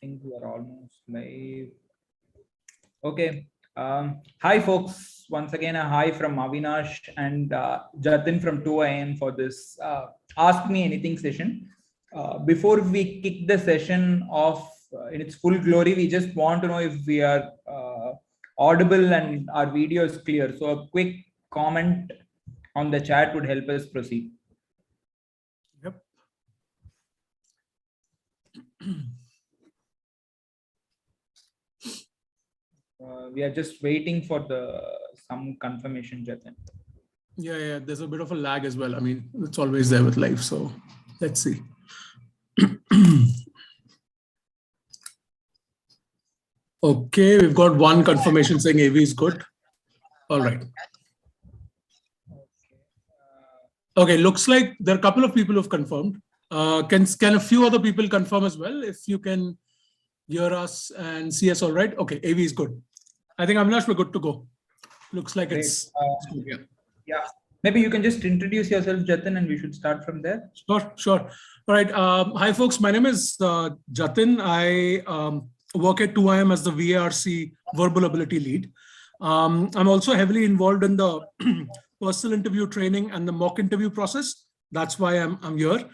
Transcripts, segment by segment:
think we are almost live. Okay. Hi, folks. Once again, a hi from Avinash and Jatin from 2am for this Ask Me Anything session. Before we kick the session off in its full glory, we just want to know if we are audible and our video is clear. So a quick comment on the chat would help us proceed. Yep. We are just waiting for some confirmation, Jatin. Yeah, there's a bit of a lag as well. I mean, it's always there with live, so let's see. Okay, we've got one confirmation saying AV is good. All right. Okay, looks like there are a couple of people who've confirmed. Can a few other people confirm as well if you can hear us and see us all right? Okay, AV is good. I think Avinash, we're good to go. Looks like it's good, yeah. Maybe you can just introduce yourself, Jatin, and we should start from there. Sure. All right. Hi, folks. My name is Jatin. I work at 2IM as the VARC Verbal Ability Lead. I'm also heavily involved in the personal interview training and the mock interview process. That's why I'm here.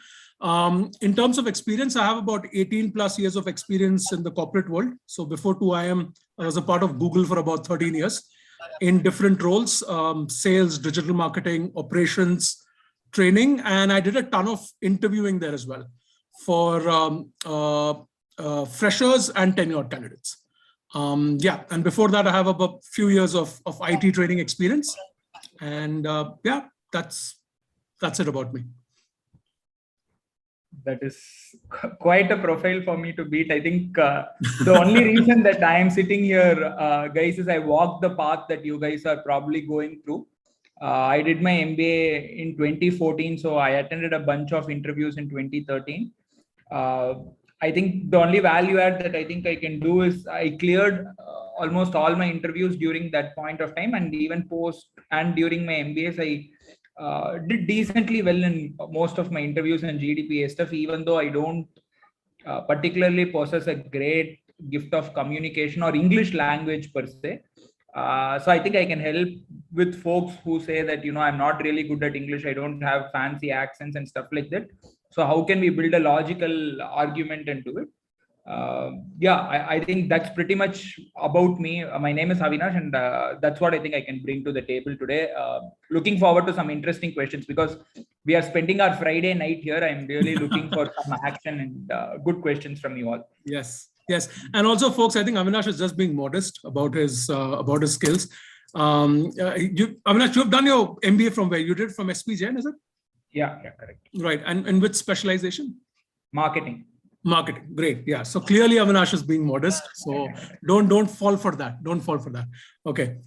In terms of experience, I have about 18 plus years of experience in the corporate world. So before 2IM, I was a part of Google for about 13 years in different roles, sales, digital marketing, operations, training. And I did a ton of interviewing there as well for freshers and tenured candidates. And before that, I have a few years of IT training experience. And that's it about me. That is quite a profile for me to beat. I think the only reason that I am sitting here, guys, is I walked the path that you guys are probably going through. I did my MBA in 2014, so I attended a bunch of interviews in 2013. I think the only value add that I think I can do is I cleared almost all my interviews during that point of time, and even post and during my MBAs, I did decently well in most of my interviews and GDPI stuff, even though I don't particularly possess a great gift of communication or English language per se. So I think I can help with folks who say that, I'm not really good at English. I don't have fancy accents and stuff like that. So how can we build a logical argument into it? I think that's pretty much about me. My name is Avinash, and that's what I think I can bring to the table today. Looking forward to some interesting questions because we are spending our Friday night here. I'm really looking for some action and good questions from you all. Yes. And also, folks, I think Avinash is just being modest about his skills. Avinash, you have done your MBA from where? You did from SPJN, is it? Yeah, correct. Right. And which specialization? Marketing. Great. Yeah. So clearly Avinash is being modest. So don't fall for that. Okay.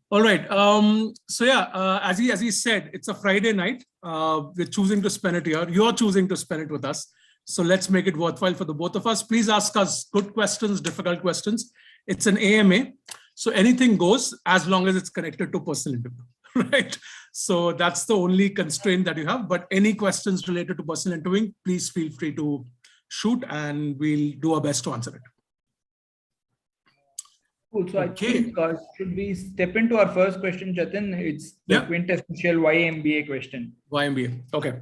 All right. As he said, it's a Friday night. We're choosing to spend it here. You're choosing to spend it with us. So let's make it worthwhile for the both of us. Please ask us good questions, difficult questions. It's an AMA. So anything goes as long as it's connected to personal interview, right? So that's the only constraint that you have. But any questions related to personal interviewing, please feel free to shoot and we'll do our best to answer it. Cool. So okay. I think should we step into our first question, Jatin? It's the quintessential why MBA question. Why MBA? Okay.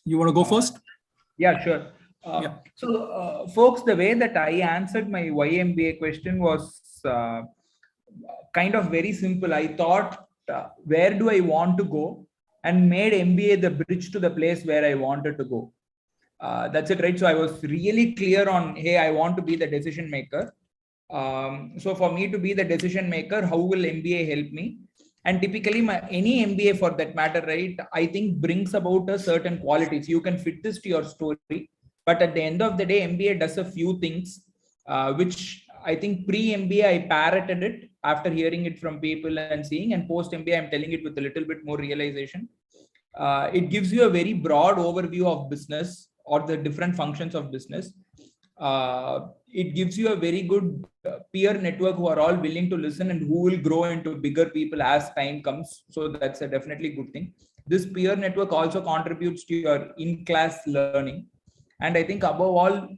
You want to go first? Yeah, sure. So folks, the way that I answered my why MBA question was kind of very simple. I thought, where do I want to go? And made MBA the bridge to the place where I wanted to go. That's it, right? So I was really clear on, hey, I want to be the decision maker. So for me to be the decision maker, how will MBA help me? And typically any MBA for that matter, right, I think brings about a certain qualities. You can fit this to your story, but at the end of the day, MBA does a few things, which I think pre-MBA, I parroted it after hearing it from people and seeing, and post-MBA, I'm telling it with a little bit more realization. It gives you a very broad overview of business or the different functions of business. It gives you a very good peer network who are all willing to listen and who will grow into bigger people as time comes. So that's a definitely good thing. This peer network also contributes to your in-class learning. And I think above all,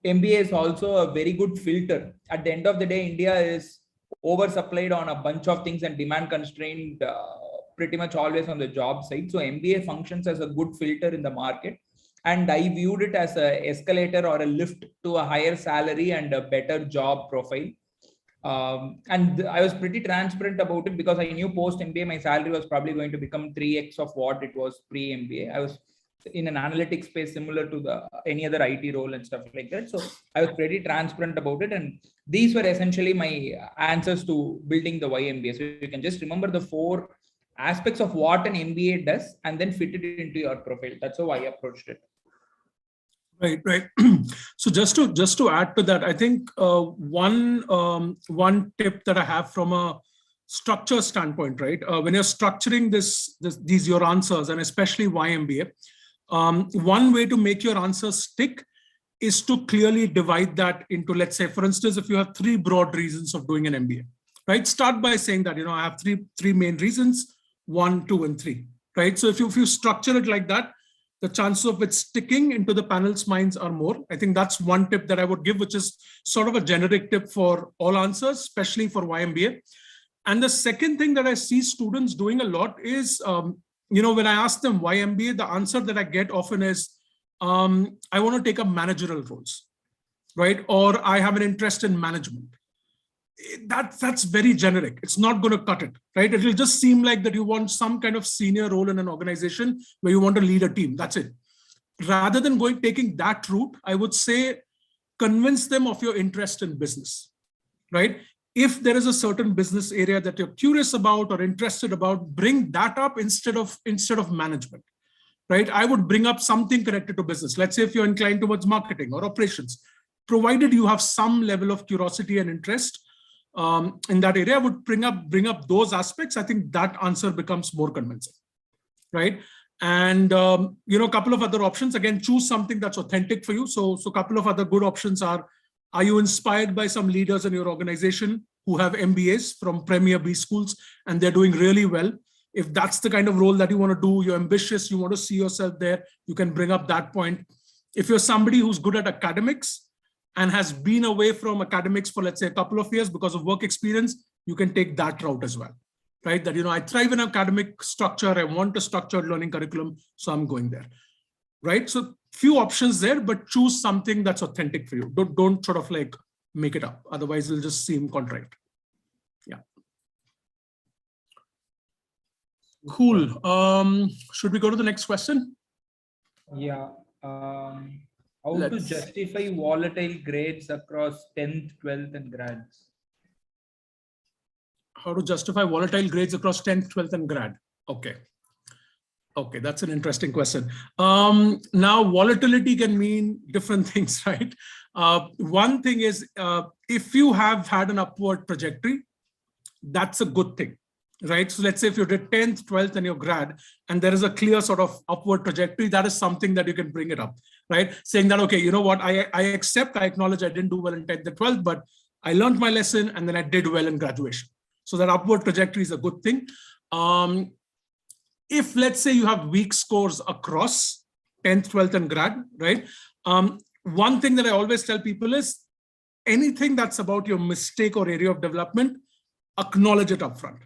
MBA is also a very good filter. At the end of the day, India is oversupplied on a bunch of things and demand constrained pretty much always on the job side. So MBA functions as a good filter in the market. And I viewed it as an escalator or a lift to a higher salary and a better job profile. And I was pretty transparent about it because I knew post MBA, my salary was probably going to become 3x of what it was pre MBA. I was in an analytics space similar to any other IT role and stuff like that. So I was pretty transparent about it. And these were essentially my answers to building the YMBA. So you can just remember the 4 aspects of what an MBA does and then fit it into your profile. That's how I approached it. Right. So just to add to that, I think one tip that I have from a structure standpoint, right? When you're structuring these your answers, and especially YMBA, one way to make your answers stick is to clearly divide that into, let's say, for instance, if you have 3 broad reasons of doing an MBA, right? Start by saying that, I have three main reasons, 1, 2, and 3, right? So if you structure it like that, the chances of it sticking into the panel's minds are more. I think that's one tip that I would give, which is sort of a generic tip for all answers, especially for YMBA. And the second thing that I see students doing a lot is, when I ask them why MBA, the answer that I get often is, I want to take up managerial roles, right? Or I have an interest in management. That's very generic. It's not going to cut it, right? It will just seem like that you want some kind of senior role in an organization where you want to lead a team. That's it. Rather than taking that route, I would say convince them of your interest in business, right? If there is a certain business area that you're curious about or interested about, bring that up instead of management, right? I would bring up something connected to business. Let's say if you're inclined towards marketing or operations, provided you have some level of curiosity and interest in that area, I would bring up those aspects. I think that answer becomes more convincing, right? And a couple of other options. Again, choose something that's authentic for you. So a couple of other good options are you inspired by some leaders in your organization who have MBAs from Premier B schools and they're doing really well? If that's the kind of role that you want to do, you're ambitious, you want to see yourself there, you can bring up that point. If you're somebody who's good at academics and has been away from academics for, let's say, a couple of years because of work experience, you can take that route as well, right? That, I thrive in academic structure, I want a structured learning curriculum, so I'm going there, right? So few options there, but choose something that's authentic for you. Don't sort of like make it up. Otherwise, it'll just seem contrite. Yeah. Cool. Should we go to the next question? Yeah. How to justify volatile grades across 10th, 12th, and grads? How to justify volatile grades across 10th, 12th, and grad? Okay, that's an interesting question. Now, volatility can mean different things, right? One thing is, if you have had an upward trajectory, that's a good thing, right? So let's say if you did 10th, 12th, and your grad, and there is a clear sort of upward trajectory, that is something that you can bring it up, right? Saying that, okay, you know what, I accept, I acknowledge I didn't do well in 10th and 12th, but I learned my lesson and then I did well in graduation. So that upward trajectory is a good thing. If let's say you have weak scores across 10th, 12th, and grad, right? One thing that I always tell people is anything that's about your mistake or area of development, acknowledge it upfront,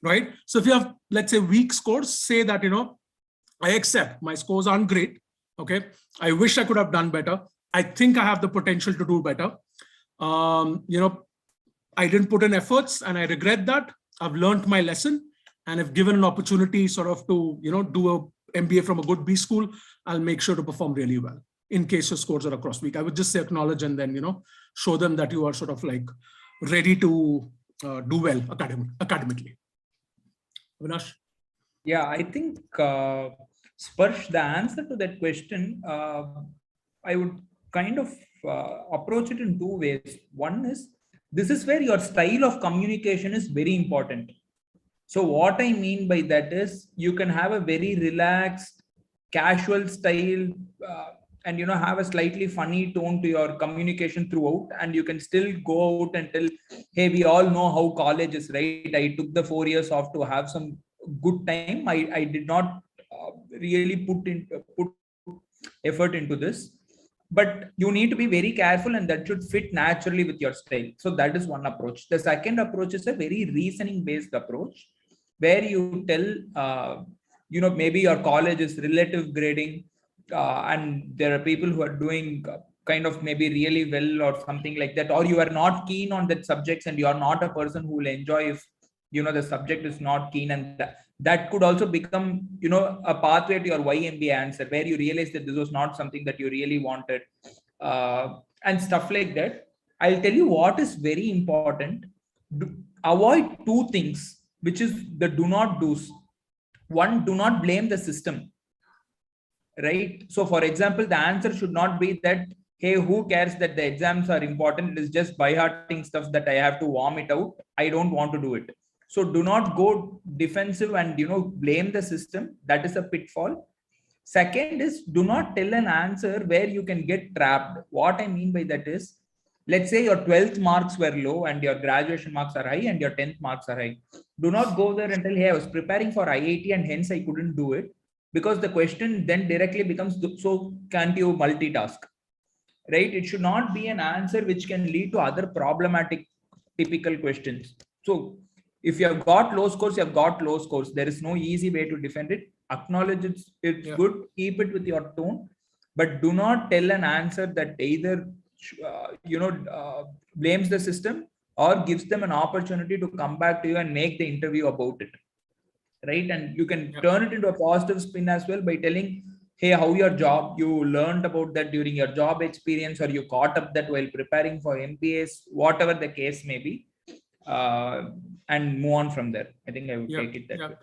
right? So if you have, let's say, weak scores, say that, I accept my scores aren't great. Okay. I wish I could have done better. I think I have the potential to do better. I didn't put in efforts and I regret that. I've learned my lesson. And if given an opportunity sort of to, do a MBA from a good B school, I'll make sure to perform really well in case your scores are across weak. I would just say acknowledge and then, show them that you are sort of like ready to do well academically. Avinash? Yeah, I think, Sparsh, the answer to that question, I would kind of approach it in 2 ways. One is, this is where your style of communication is very important. So what I mean by that is you can have a very relaxed, casual style and, have a slightly funny tone to your communication throughout. And you can still go out and tell, hey, we all know how college is, right? I took the 4 years off to have some good time. I did not really put effort into this. but you need to be very careful, and that should fit naturally with your style. So that is one approach. The second approach is a very reasoning based approach, where you tell, maybe your college is relative grading, and there are people who are doing kind of maybe really well or something like that, or you are not keen on that subjects and you are not a person who will enjoy if the subject is not keen, and that could also become a pathway to your YMBA answer, where you realize that this was not something that you really wanted, and stuff like that. I'll tell you what is very important. Avoid two things, which is the do not do's. One, do not blame the system, right? So for example, the answer should not be that, hey, who cares that the exams are important, it is just by hearting stuff that I have to warm it out, I don't want to do it. So do not go defensive and blame the system. That is a pitfall. Second is, do not tell an answer where you can get trapped. What I mean by that is, let's say your 12th marks were low and your graduation marks are high and your 10th marks are high. Do not go there and tell, hey, I was preparing for IIT and hence I couldn't do it, because the question then directly becomes, so can't you multitask, right? It should not be an answer which can lead to other problematic typical questions. So if you have got low scores, you have got low scores. There is no easy way to defend it. Acknowledge it's good, keep it with your tone, but do not tell an answer that either blames the system or gives them an opportunity to come back to you and make the interview about it, right? And you can turn it into a positive spin as well by telling, hey, how your job, you learned about that during your job experience, or you caught up that while preparing for MBAs, whatever the case may be, and move on from there. I think I would take it that way.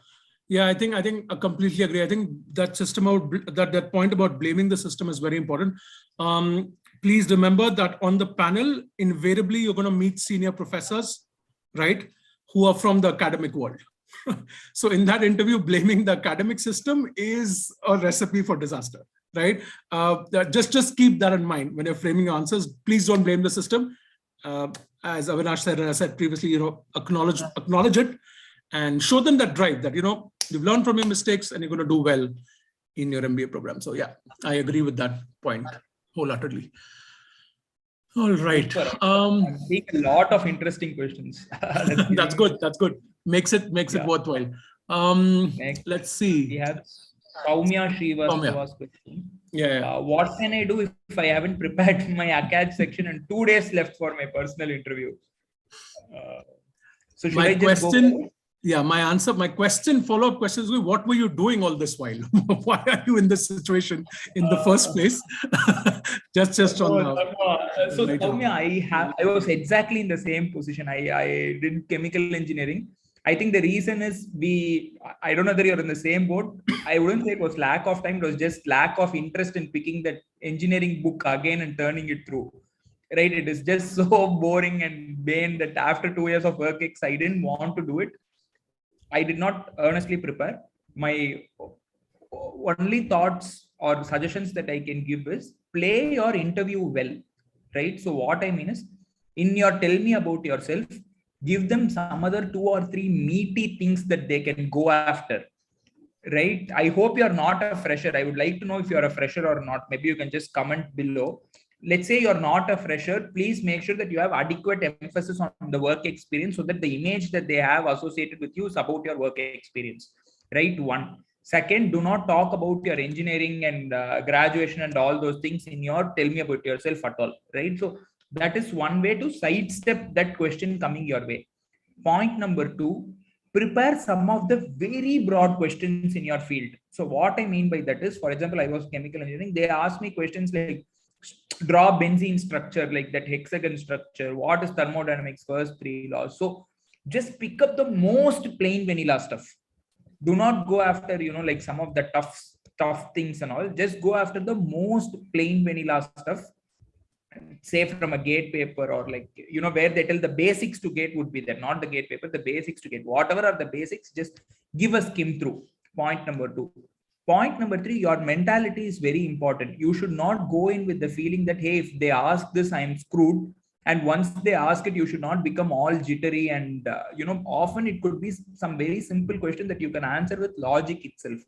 Yeah, I think I completely agree. I think that system that point about blaming the system is very important. Please remember that on the panel, invariably you're going to meet senior professors, right, who are from the academic world. So in that interview, blaming the academic system is a recipe for disaster, right? Just keep that in mind when you're framing your answers. Please don't blame the system. As Avinash said, and I said previously, acknowledge it and show them that drive that, you've learned from your mistakes and you're going to do well in your MBA program. So yeah, I agree with that point wholeheartedly. All right. I'm seeing a lot of interesting questions. That's good. That's good. Makes it worthwhile. Let's see. We have Soumya Srivastava's question. What can I do if I haven't prepared my ACAD section and 2 days left for my personal interview? So should I just go? My question, follow-up question is, what were you doing all this while? Why are you in this situation in the first place? just on so Soumya, I was exactly in the same position. I did chemical engineering. I think the reason is I don't know whether you're in the same boat. I wouldn't say it was lack of time. It was just lack of interest in picking that engineering book again and turning it through. Right? It is just so boring and vain that after 2 years of work, I didn't want to do it. I did not earnestly prepare. My only thoughts or suggestions that I can give is play your interview well, right? So what I mean is, in your tell me about yourself, give them some other 2 or 3 meaty things that they can go after, right? I hope you're not a fresher. I would like to know if you're a fresher or not. Maybe you can just comment below. Let's say you're not a fresher, please make sure that you have adequate emphasis on the work experience, so that the image that they have associated with you is about your work experience, right? One. Second, do not talk about your engineering and graduation and all those things in your tell me about yourself at all, right? So that is one way to sidestep that question coming your way. Point number 2, prepare some of the very broad questions in your field. So what I mean by that is, for example, I was chemical engineering. They asked me questions like, draw benzene structure, like that hexagon structure. What is thermodynamics, first 3 laws? So just pick up the most plain vanilla stuff. Do not go after, like some of the tough things and all. Just go after the most plain vanilla stuff. Say from a gate paper, or like, where they tell the basics to gate would be there, not the gate paper, the basics to gate. Whatever are the basics, just give a skim through. Point number 2. Point number 3, your mentality is very important. You should not go in with the feeling that, hey, if they ask this, I'm screwed. And once they ask it, you should not become all jittery. And, often it could be some very simple question that you can answer with logic itself.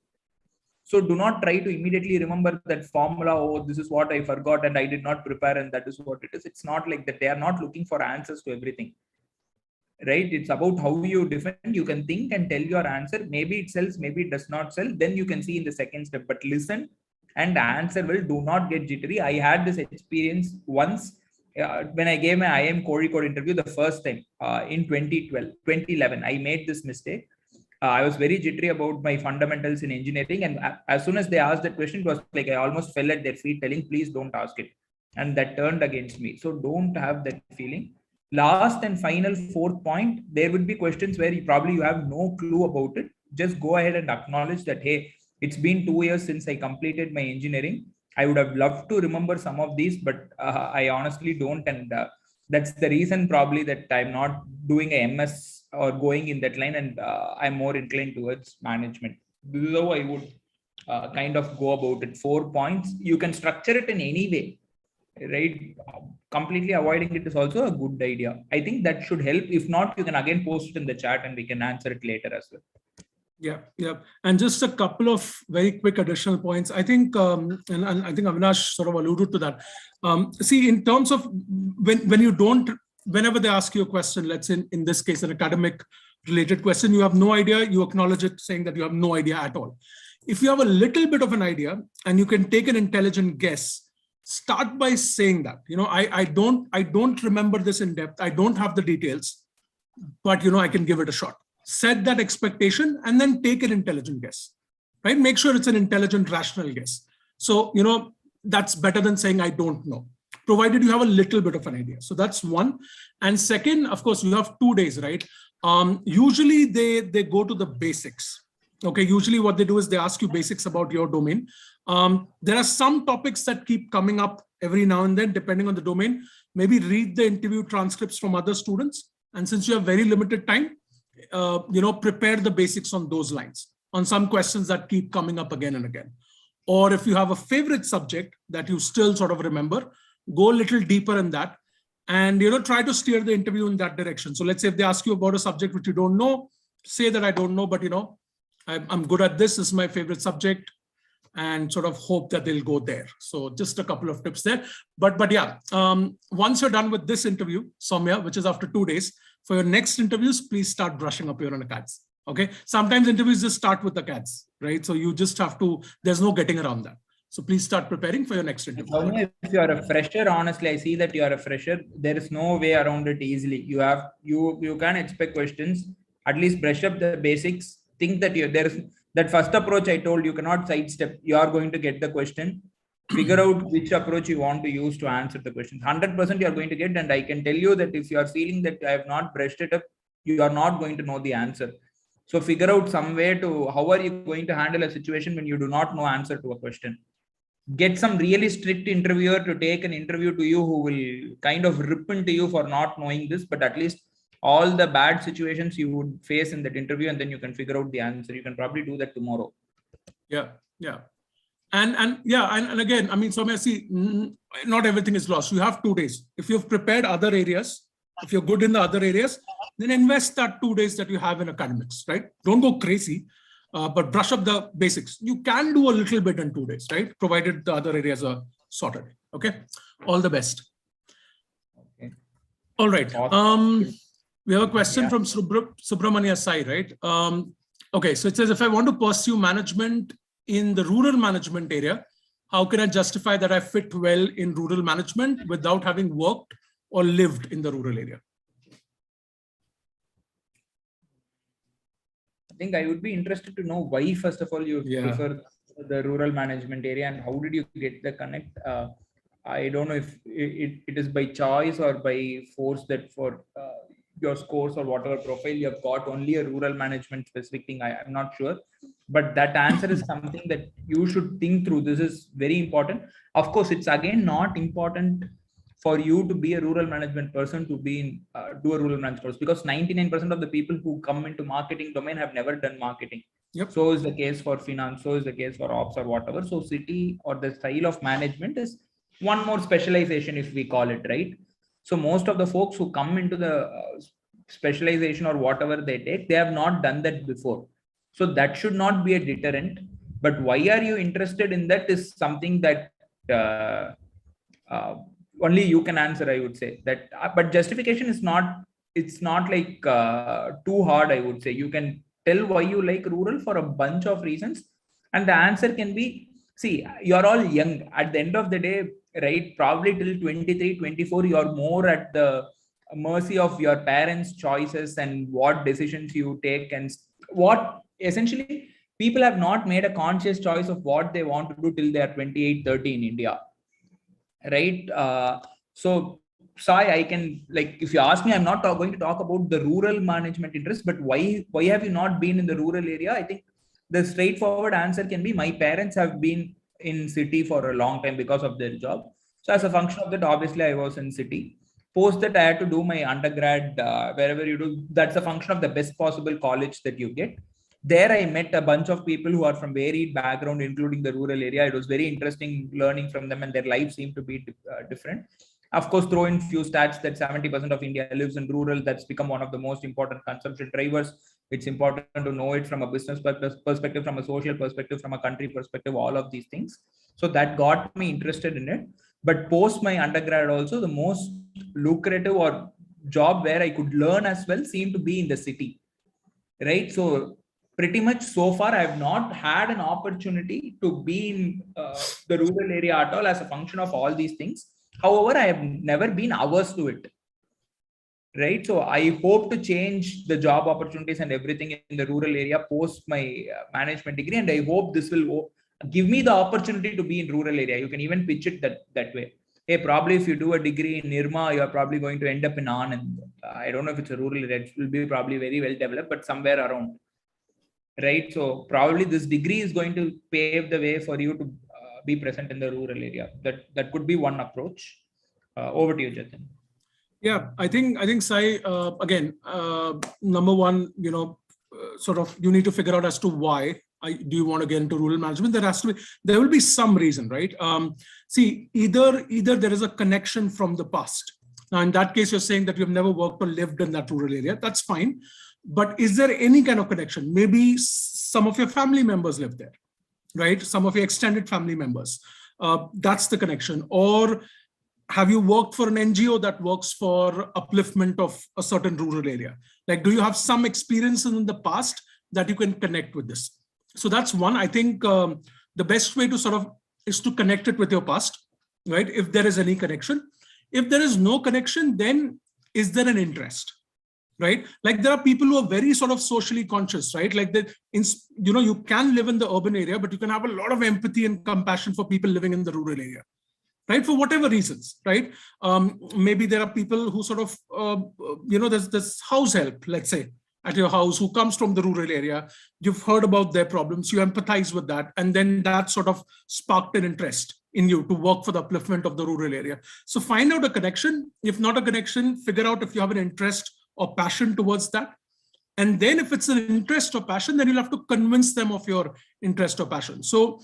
So do not try to immediately remember that formula. Oh, this is what I forgot and I did not prepare and that is what it is. It's not like that. They are not looking for answers to everything, right? It's about how you defend. You can think and tell your answer. Maybe it sells, maybe it does not sell. Then you can see in the second step, but listen and answer well. Do not get jittery. I had this experience once when I gave my IIM Kozhikode interview the first time in 2011. I made this mistake. I was very jittery about my fundamentals in engineering. And as soon as they asked that question, it was like I almost fell at their feet telling, please don't ask it. And that turned against me. So don't have that feeling. Last and final fourth point, there would be questions where you have no clue about it. Just go ahead and acknowledge that, hey, it's been 2 years since I completed my engineering. I would have loved to remember some of these, but I honestly don't. And that's the reason probably that I'm not doing a MS or going in that line, and I'm more inclined towards management. This is how I would kind of go about it. 4 points. You can structure it in any way, right? Completely avoiding it is also a good idea. I think that should help. If not, you can again post it in the chat and we can answer it later as well. Yeah. And just a couple of very quick additional points. I think, and I think Avinash sort of alluded to that. See, in terms of when you don't, whenever they ask you a question, let's say in this case, an academic related question, you have no idea, you acknowledge it saying that you have no idea at all. If you have a little bit of an idea and you can take an intelligent guess, start by saying that, I don't remember this in depth. I don't have the details, but I can give it a shot. Set that expectation and then take an intelligent guess, right? Make sure it's an intelligent, rational guess. So, that's better than saying I don't know, provided you have a little bit of an idea. So that's one. And second, of course, you have 2 days, right? Usually they go to the basics. Okay, usually what they do is they ask you basics about your domain. There are some topics that keep coming up every now and then, depending on the domain. Maybe read the interview transcripts from other students. And since you have very limited time, prepare the basics on those lines, on some questions that keep coming up again and again. Or if you have a favorite subject that you still sort of remember, go a little deeper in that and, try to steer the interview in that direction. So let's say if they ask you about a subject which you don't know, say that I don't know, but, I'm good at this. This is my favorite subject, and sort of hope that they'll go there. So just a couple of tips there. But yeah, once you're done with this interview, Soumya, which is after 2 days, for your next interviews, please start brushing up your ACADS. Okay. Sometimes interviews just start with the ACADS, right? So you just have to, there's no getting around that. So please start preparing for your next interview. Soumya, if you are a fresher, honestly, I see that you are a fresher. There is no way around it easily. You can expect questions, at least brush up the basics. Think that there's that first approach I told you cannot sidestep. You are going to get the question. Figure out which approach you want to use to answer the questions. 100% you are going to get, and I can tell you that if you are feeling that I have not brushed it up, you are not going to know the answer. So figure out some way to how are you going to handle a situation when you do not know answer to a question. Get some really strict interviewer to take an interview to you who will kind of rip into you for not knowing this, but at least all the bad situations you would face in that interview, and then you can figure out the answer. You can probably do that tomorrow. Yeah. And again, I mean, Soumya, see, not everything is lost. You have 2 days. If you've prepared other areas, if you're good in the other areas, then invest that 2 days that you have in academics, right? Don't go crazy, but brush up the basics. You can do a little bit in 2 days, right? Provided the other areas are sorted. Okay. All the best. Okay. All right. We have a question from Subramania Sai, right? Okay. So it says, if I want to pursue management in the rural management area, how can I justify that I fit well in rural management without having worked or lived in the rural area? I think I would be interested to know why, first of all, you prefer the rural management area, and how did you get the connect? I don't know if it is by choice or by force that for your scores or whatever profile you have got only a rural management specific thing. I'm not sure, but that answer is something that you should think through. This is very important. Of course, it's again not important for you to be a rural management person to be in do a rural management course, because 99% of the people who come into marketing domain have never done marketing. Yep. So is the case for finance, so is the case for ops or whatever. So city or the style of management is one more specialization, if we call it, right? So most of the folks who come into the specialization or whatever they take, they have not done that before. So that should not be a deterrent. But why are you interested in that is something that only you can answer, I would say. That, but justification is not, it's not like too hard, I would say. You can tell why you like rural for a bunch of reasons, and the answer can be, see, you're all young. At the end of the day, right, probably till 23, 24, you're more at the mercy of your parents' choices and what decisions you take, and what essentially people have not made a conscious choice of what they want to do till they are 28, 30 in India, right? So Sai, I can, like, if you ask me, I'm not going to talk about the rural management interest, but why have you not been in the rural area? I think the straightforward answer can be, my parents have been in city for a long time because of their job. So as a function of that, obviously I was in city. Post that, I had to do my undergrad wherever you do. That's a function of the best possible college that you get. There I met a bunch of people who are from varied background, including the rural area. It was very interesting learning from them, and their lives seemed to be different. Of course, throw in few stats that 70% of India lives in rural. That's become one of the most important consumption drivers. It's important to know it from a business perspective, from a social perspective, from a country perspective, all of these things. So that got me interested in it. But post my undergrad also, the most lucrative or job where I could learn as well seemed to be in the city, right? So pretty much so far, I have not had an opportunity to be in the rural area at all as a function of all these things. However, I have never been averse to it, right? So I hope to change the job opportunities and everything in the rural area post my management degree, and I hope this will give me the opportunity to be in rural area. You can even pitch it that way. Hey, probably if you do a degree in Nirma, you're probably going to end up in Anand. I don't know if it's a rural area. It will be probably very well developed, but somewhere around, right? So probably this degree is going to pave the way for you to be present in the rural area. That could be one approach. Over to you, Jatin. Yeah, I think Sai, again, number one, sort of you need to figure out as to why do you want to get into rural management. There will be some reason, right? See, either there is a connection from the past. Now, in that case, you're saying that you've never worked or lived in that rural area. That's fine. But is there any kind of connection? Maybe some of your family members live there, right? Some of your extended family members. That's the connection. Or have you worked for an NGO that works for upliftment of a certain rural area? Like, do you have some experience in the past that you can connect with this? So that's one. I think the best way to sort of is to connect it with your past, right? If there is any connection. If there is no connection, then is there an interest, right? Like there are people who are very sort of socially conscious, right? Like that, you can live in the urban area, but you can have a lot of empathy and compassion for people living in the rural area, right? For whatever reasons, right? Maybe there are people who sort of, there's this house help, let's say, at your house who comes from the rural area. You've heard about their problems, you empathize with that, and then that sort of sparked an interest in you to work for the upliftment of the rural area. So find out a connection. If not a connection, figure out if you have an interest or passion towards that. And then if it's an interest or passion, then you'll have to convince them of your interest or passion. So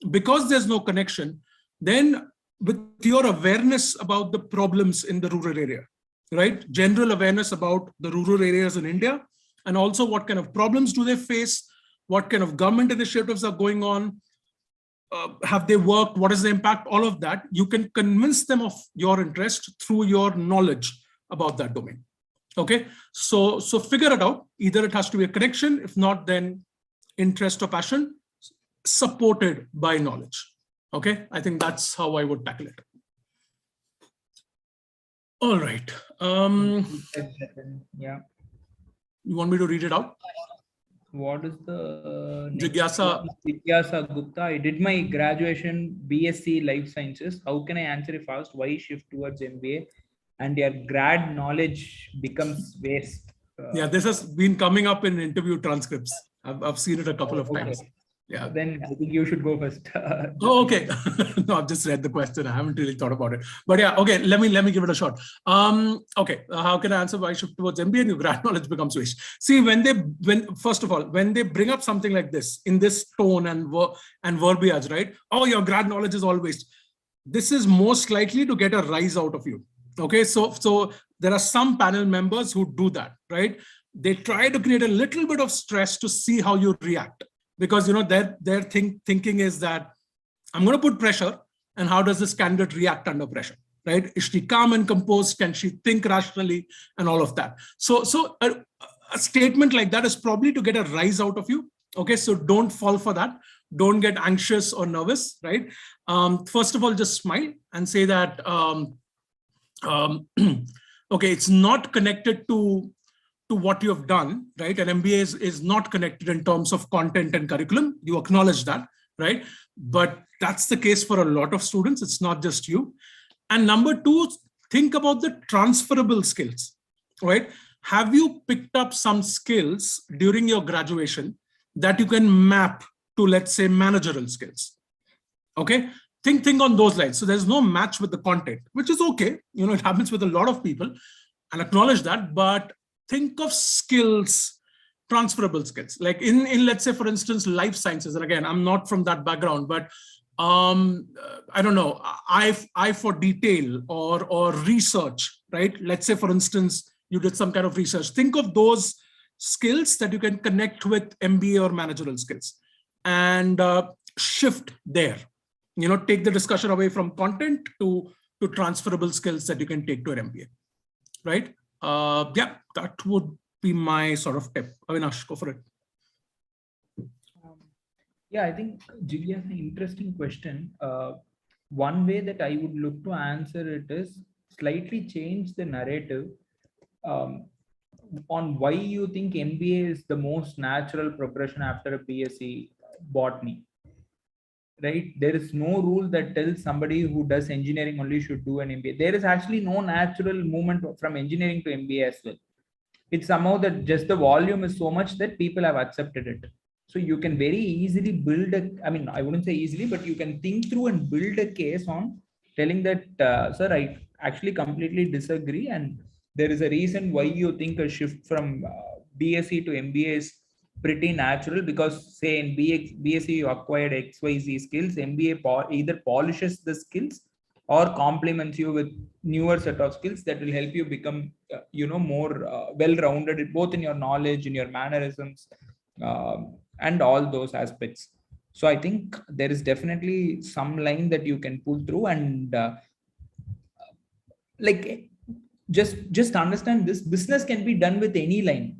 because there's no connection, then with your awareness about the problems in the rural area, right? General awareness about the rural areas in India, and also what kind of problems do they face? What kind of government initiatives are going on? Have they worked? What is the impact? All of that, you can convince them of your interest through your knowledge about that domain. Okay, so figure it out. Either it has to be a connection. If not, then interest or passion supported by knowledge. Okay, I think that's how I would tackle it. All right. Yeah. You want me to read it out? What is the Jigyasa Gupta? I did my graduation BSc Life Sciences. How can I answer if asked why shift towards MBA and your grad knowledge becomes waste? Yeah, this has been coming up in interview transcripts. I've seen it a couple of times. Yeah. Then I think you should go first. Oh, okay. No, I've just read the question. I haven't really thought about it. But yeah, okay. Let me give it a shot. Okay. How can I answer why shift towards MBA and your grad knowledge becomes waste? See, first of all, when they bring up something like this in this tone and verbiage, right? Oh, your grad knowledge is all waste. This is most likely to get a rise out of you. Okay. So there are some panel members who do that, right? They try to create a little bit of stress to see how you react. because their thinking is that I'm going to put pressure, and how does this candidate react under pressure, right? Is she calm and composed? Can she think rationally, and all of that? So a statement like that is probably to get a rise out of you. Okay, so don't fall for that. Don't get anxious or nervous, right? First of all, just smile and say that, okay, it's not connected to what you have done, right? An MBA is not connected in terms of content and curriculum. You acknowledge that, right? But that's the case for a lot of students. It's not just you. And number two, think about the transferable skills, right? Have you picked up some skills during your graduation that you can map to, let's say, managerial skills? Okay, think on those lines. So there's no match with the content, which is okay. It happens with a lot of people, and acknowledge that. But think of skills, transferable skills, like in let's say, for instance, life sciences. And again, I'm not from that background, but I don't know, eye for detail or research, right? Let's say, for instance, you did some kind of research. Think of those skills that you can connect with MBA or managerial skills, and shift there. Take the discussion away from content to transferable skills that you can take to an MBA, right? Yeah, that would be my sort of tip. Avinash, go for it. Yeah, I think Julia has an interesting question. One way that I would look to answer it is slightly change the narrative on why you think MBA is the most natural progression after a BSc botany. Right? There is no rule that tells somebody who does engineering only should do an MBA. There is actually no natural movement from engineering to MBA as well. It's somehow that just the volume is so much that people have accepted it. So you can very easily build I wouldn't say easily, but you can think through and build a case on telling that, sir, I actually completely disagree. And there is a reason why you think a shift from BSc to MBA is pretty natural, because say in BSc you acquired XYZ skills, MBA either polishes the skills or complements you with newer set of skills that will help you become more well-rounded, both in your knowledge, in your mannerisms, and all those aspects. So I think there is definitely some line that you can pull through, and just understand this business can be done with any line.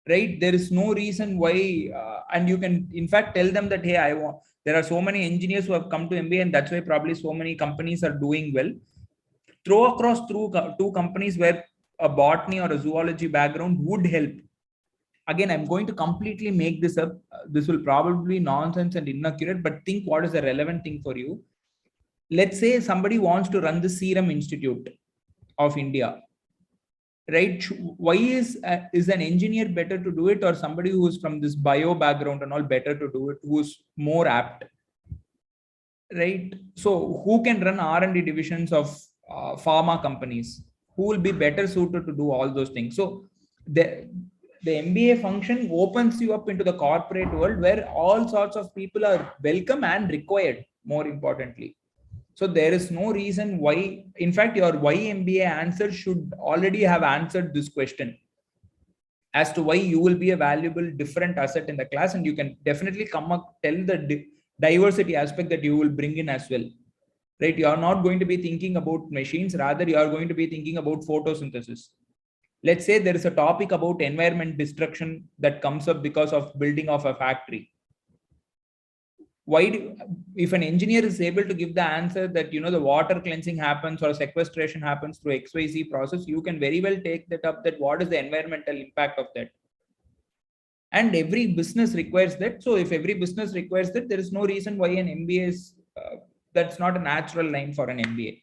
Right? There is no reason why, and you can in fact tell them that, hey, there are so many engineers who have come to MBA, and that's why probably so many companies are doing well. Throw across through two companies where a botany or a zoology background would help. Again, I'm going to completely make this up. This will probably be nonsense and inaccurate, but think what is the relevant thing for you. Let's say somebody wants to run the Serum Institute of India. Right? Why is an engineer better to do it, or somebody who is from this bio background and all better to do it, who's more apt? Right? So who can run R&D divisions of pharma companies? Who will be better suited to do all those things? So the MBA function opens you up into the corporate world, where all sorts of people are welcome and required, more importantly. So there is no reason why, in fact, your why MBA answer should already have answered this question as to why you will be a valuable, different asset in the class. And you can definitely tell the diversity aspect that you will bring in as well. Right? You are not going to be thinking about machines, rather you are going to be thinking about photosynthesis. Let's say there is a topic about environment destruction that comes up because of building of a factory. If an engineer is able to give the answer that, the water cleansing happens or sequestration happens through XYZ process, you can very well take that up, that what is the environmental impact of that. And every business requires that. So if every business requires that, there is no reason why an MBA is, that's not a natural line for an MBA.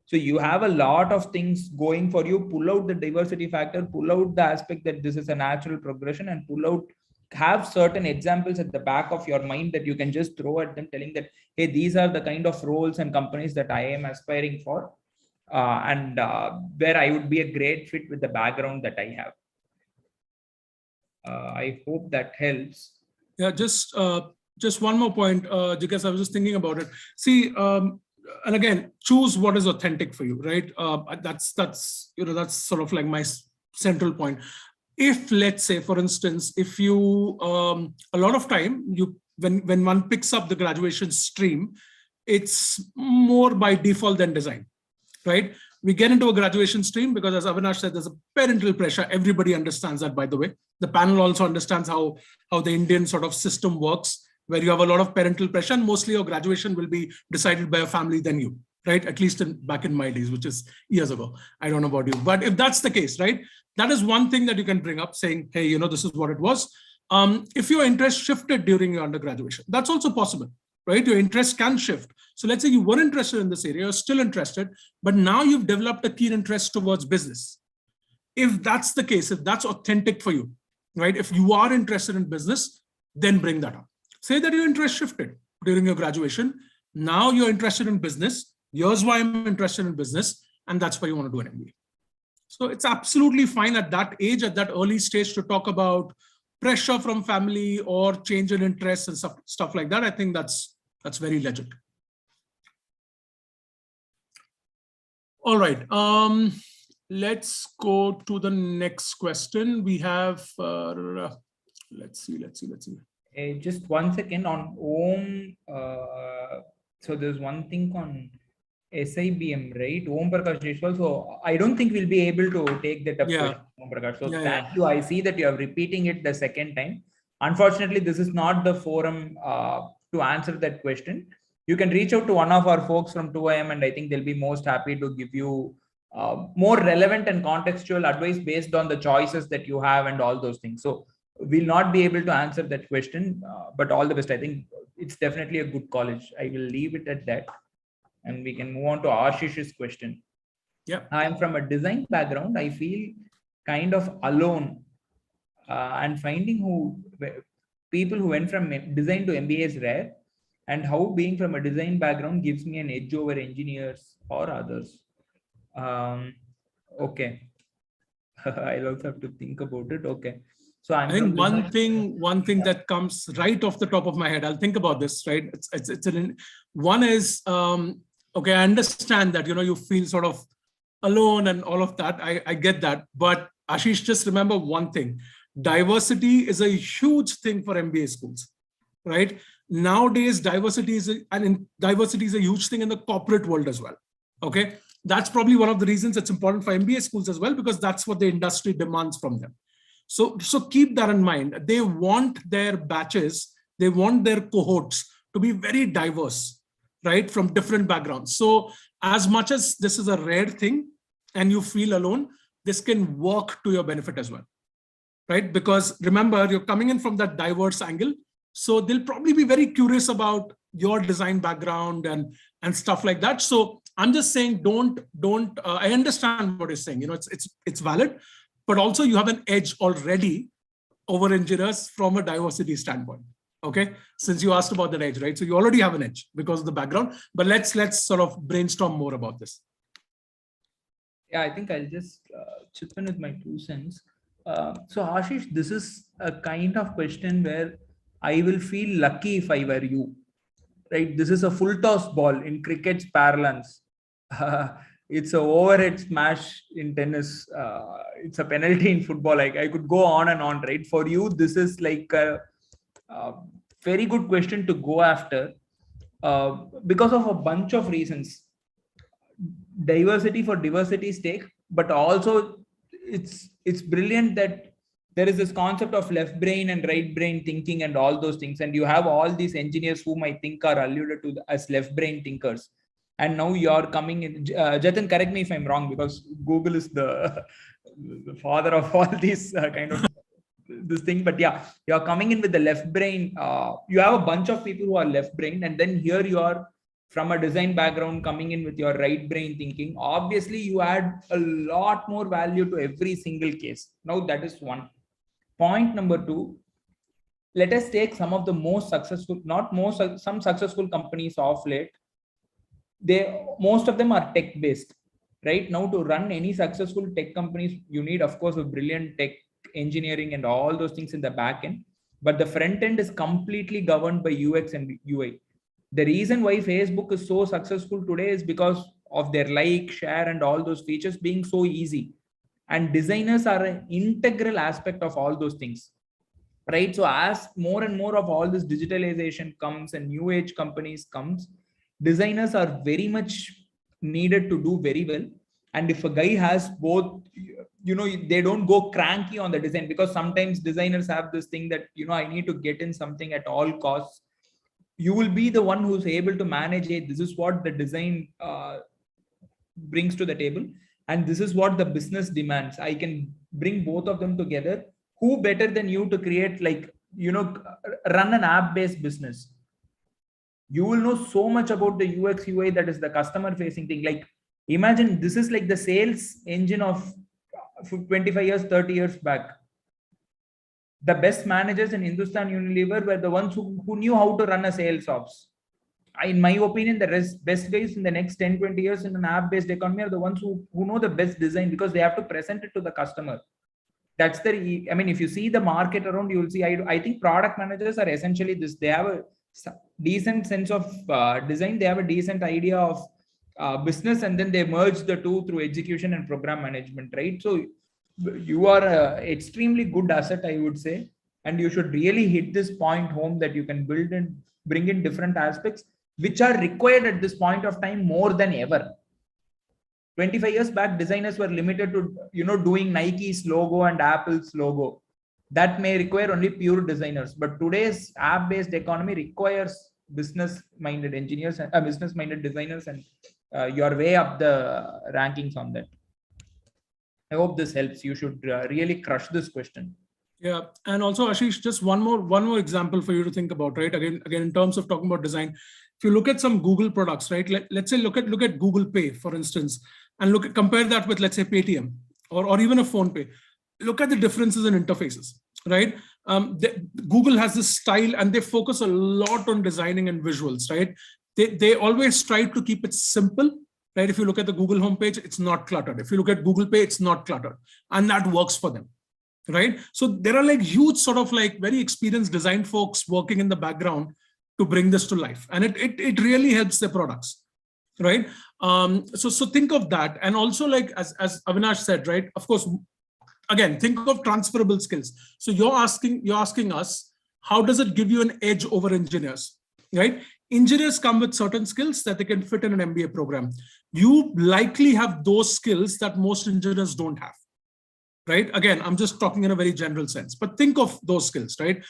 So you have a lot of things going for you. Pull out the diversity factor, pull out the aspect that this is a natural progression, and have certain examples at the back of your mind that you can just throw at them, telling that, hey, these are the kind of roles and companies that I am aspiring for, and where I would be a great fit with the background that I have. I hope that helps. Yeah, just one more point, because I was just thinking about it. See, and again, choose what is authentic for you, right? That's sort of like my central point. if, let's say, for instance, if you, a lot of time, when one picks up the graduation stream, it's more by default than design, right? We get into a graduation stream because, as Avinash said, there's a parental pressure. Everybody understands that, by the way. The panel also understands how the Indian sort of system works, where you have a lot of parental pressure, and mostly your graduation will be decided by a family than you, right? At least back in my days, which is years ago. I don't know about you, but if that's the case, right? That is one thing that you can bring up, saying, hey, this is what it was. If your interest shifted during your undergraduation, that's also possible, right? Your interest can shift. So let's say you were interested in this area, you're still interested, but now you've developed a keen interest towards business. If that's the case, if that's authentic for you, right? If you are interested in business, then bring that up. Say that your interest shifted during your graduation. Now you're interested in business. Here's why I'm interested in business. And that's why you want to do an MBA. So it's absolutely fine at that age, at that early stage, to talk about pressure from family or change in interests and stuff like that. I think that's very legit. All right. Let's go to the next question. We have, let's see. Just 1 second on Om. So there's one thing on SIBM, right? Om Prakash Deshwal. So I don't think we'll be able to take that up. Yeah. Om Prakash. So thank you. I see that you are repeating it the second time. Unfortunately, this is not the forum to answer that question. You can reach out to one of our folks from 2IIM, and I think they'll be most happy to give you more relevant and contextual advice based on the choices that you have and all those things. So we'll not be able to answer that question, but all the best. I think it's definitely a good college. I will leave it at that. And we can move on to Ashish's question. Yeah, I'm from a design background. I feel kind of alone, and finding people who went from design to MBA is rare, and how being from a design background gives me an edge over engineers or others. Okay. I'll also have to think about it. Okay. So I think one thing that comes right off the top of my head, I'll think about this, right? One is, okay, I understand that, you feel sort of alone and all of that. I get that. But Ashish, just remember one thing. Diversity is a huge thing for MBA schools, right? Nowadays, diversity is a huge thing in the corporate world as well. Okay. That's probably one of the reasons it's important for MBA schools as well, because that's what the industry demands from them. So keep that in mind. They want their batches, they want their cohorts to be very diverse, right? From different backgrounds. So as much as this is a rare thing and you feel alone, this can work to your benefit as well, right? Because remember, you're coming in from that diverse angle. So they'll probably be very curious about your design background and stuff like that. So I'm just saying, don't. I understand what you're saying. It's valid, but also you have an edge already over engineers from a diversity standpoint. Okay, since you asked about that edge, right? So you already have an edge because of the background. But let's sort of brainstorm more about this. Yeah, I think I'll just chip in with my 2 cents. So Ashish, this is a kind of question where I will feel lucky if I were you, right? This is a full toss ball in cricket's parlance. It's a overhead smash in tennis. It's a penalty in football. I could go on and on, right? For you, this is like a very good question to go after because of a bunch of reasons. Diversity for diversity's sake, but also it's brilliant that there is this concept of left brain and right brain thinking and all those things. And you have all these engineers whom I think are alluded to as left brain thinkers. And now you're coming in, Jatin, correct me if I'm wrong, because Google is the father of all these kind of this thing. But yeah, you're coming in with the left brain. You have a bunch of people who are left brain, and then here you are from a design background coming in with your right brain thinking. Obviously, you add a lot more value to every single case. Now that is one. Point number 2, let us take some of the most successful, some successful companies of late. Most of them are tech based, right? Now to run any successful tech companies, you need, of course, a brilliant tech engineering and all those things in the back end, but the front end is completely governed by UX and UI. The reason why Facebook is so successful today is because of their like, share, and all those features being so easy. and designers are an integral aspect of all those things, right? So as more and more of all this digitalization comes and new age companies comes, designers are very much needed to do very well. And if a guy has both, they don't go cranky on the design, because sometimes designers have this thing that, I need to get in something at all costs. You will be the one who's able to manage it. This is what the design brings to the table, and this is what the business demands. I can bring both of them together. Who better than you to create, run an app based business? You will know so much about the UX UI, that is the customer facing thing. Like, imagine this is like the sales engine of 25 years, 30 years back. The best managers in Hindustan Unilever were the ones who knew how to run a sales ops. In my opinion, the best guys in the next 10, 20 years in an app-based economy are the ones who know the best design, because they have to present it to the customer. That's if you see the market around, you will see, I think product managers are essentially this. They have a decent sense of design. They have a decent idea of business, and then they merge the two through execution and program management, right? So you are an extremely good asset, I would say, and you should really hit this point home, that you can build and bring in different aspects which are required at this point of time more than ever. 25 years back, designers were limited to, doing Nike's logo and Apple's logo. That may require only pure designers, but today's app-based economy requires business-minded engineers and business-minded designers, and you're way up the rankings on that. I hope this helps. You should really crush this question. Yeah, and also Ashish, just one more example for you to think about, right? Again, in terms of talking about design, if you look at some Google products, right? Let's say look at Google Pay, for instance, and compare that with, let's say, Paytm or even a Phone Pay. Look at the differences in interfaces, right? Google has this style, and they focus a lot on designing and visuals, right? They always strive to keep it simple, right? If you look at the Google homepage, it's not cluttered. If you look at Google Pay, it's not cluttered, and that works for them, right? So there are like huge sort of like very experienced design folks working in the background to bring this to life, and it really helps their products, right? So think of that, and also like as Avinash said, right? Of course, again, think of transferable skills. So you're asking us, how does it give you an edge over engineers, right? Engineers come with certain skills that they can fit in an MBA program. You likely have those skills that most engineers don't have, right? Again, I'm just talking in a very general sense, but think of those skills, right?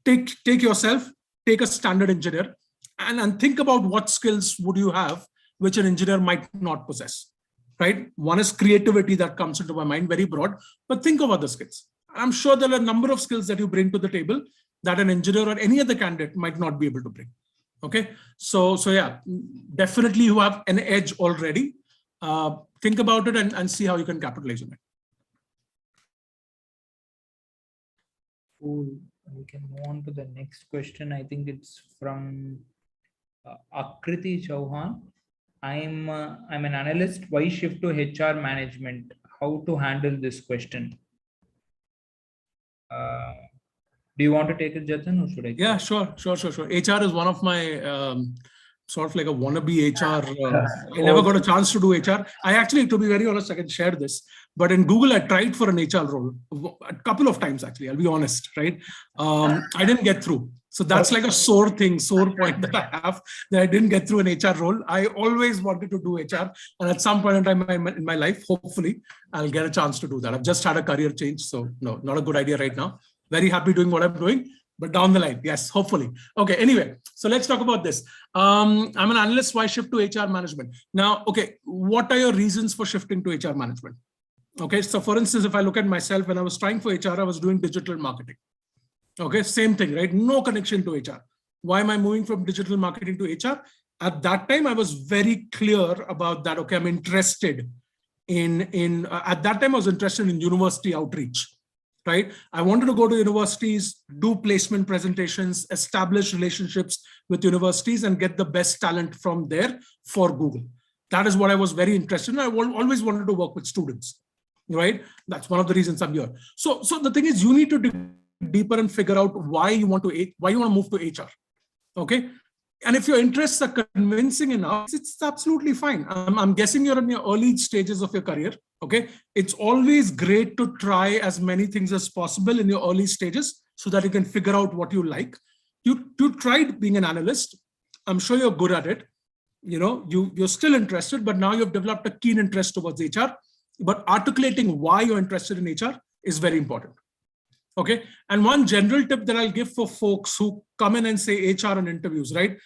Take yourself, take a standard engineer, and think about what skills would you have which an engineer might not possess, right? One is creativity that comes into my mind, very broad, but think of other skills. I'm sure there are a number of skills that you bring to the table that an engineer or any other candidate might not be able to bring. Okay, so yeah, definitely you have an edge already. Think about it and see how you can capitalize on it. Cool. We can move on to the next question. I think it's from Akriti Chauhan. I'm an analyst. Why shift to HR management? How to handle this question? Do you want to take it, Jatin, or should I? Yeah, sure. HR is one of my sort of like a wannabe HR. I never got a chance to do HR. I actually, to be very honest, I can share this. But in Google, I tried for an HR role a couple of times, actually. I'll be honest, right? I didn't get through. So that's like a sore point that I have, that I didn't get through an HR role. I always wanted to do HR. And at some point in time in my life, hopefully, I'll get a chance to do that. I've just had a career change. So no, not a good idea right now. Very happy doing what I'm doing, but down the line, yes, hopefully. Okay, anyway, so let's talk about this. I'm an analyst. Why shift to HR management? Now, okay, what are your reasons for shifting to HR management? Okay, so for instance, if I look at myself, when I was trying for HR, I was doing digital marketing. Okay, same thing, right? No connection to HR. Why am I moving from digital marketing to HR? At that time, I was very clear about that. Okay, I'm interested at that time, I was interested in university outreach. Right? I wanted to go to universities, do placement presentations, establish relationships with universities, and get the best talent from there for Google. That is what I was very interested in. I always wanted to work with students, right? That's one of the reasons I'm here. So the thing is, you need to dig deeper and figure out why you want to move to HR. Okay. And if your interests are convincing enough, it's absolutely fine. I'm guessing you're in your early stages of your career. Okay. It's always great to try as many things as possible in your early stages so that you can figure out what you like. You tried being an analyst. I'm sure you're good at it. You're still interested, but now you've developed a keen interest towards HR. But articulating why you're interested in HR is very important. Okay. And one general tip that I'll give for folks who come in and say HR in interviews, right?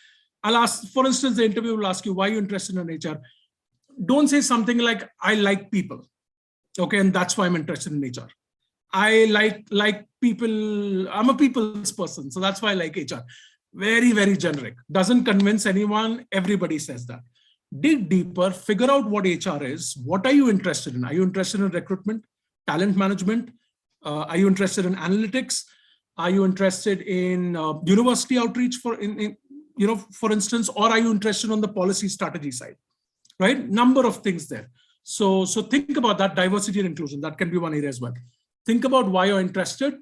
I'll ask, for instance, the interview will ask you, why are you interested in HR? Don't say something like, I like people. Okay. And that's why I'm interested in HR. I like people. I'm a people's person. So that's why I like HR. Very, very generic. Doesn't convince anyone. Everybody says that. Dig deeper, figure out what HR is. What are you interested in? Are you interested in recruitment, talent management? Are you interested in analytics? Are you interested in university outreach, for instance, or are you interested on the policy strategy side? Right? Number of things there. So think about that. Diversity and inclusion. That can be one area as well. Think about why you're interested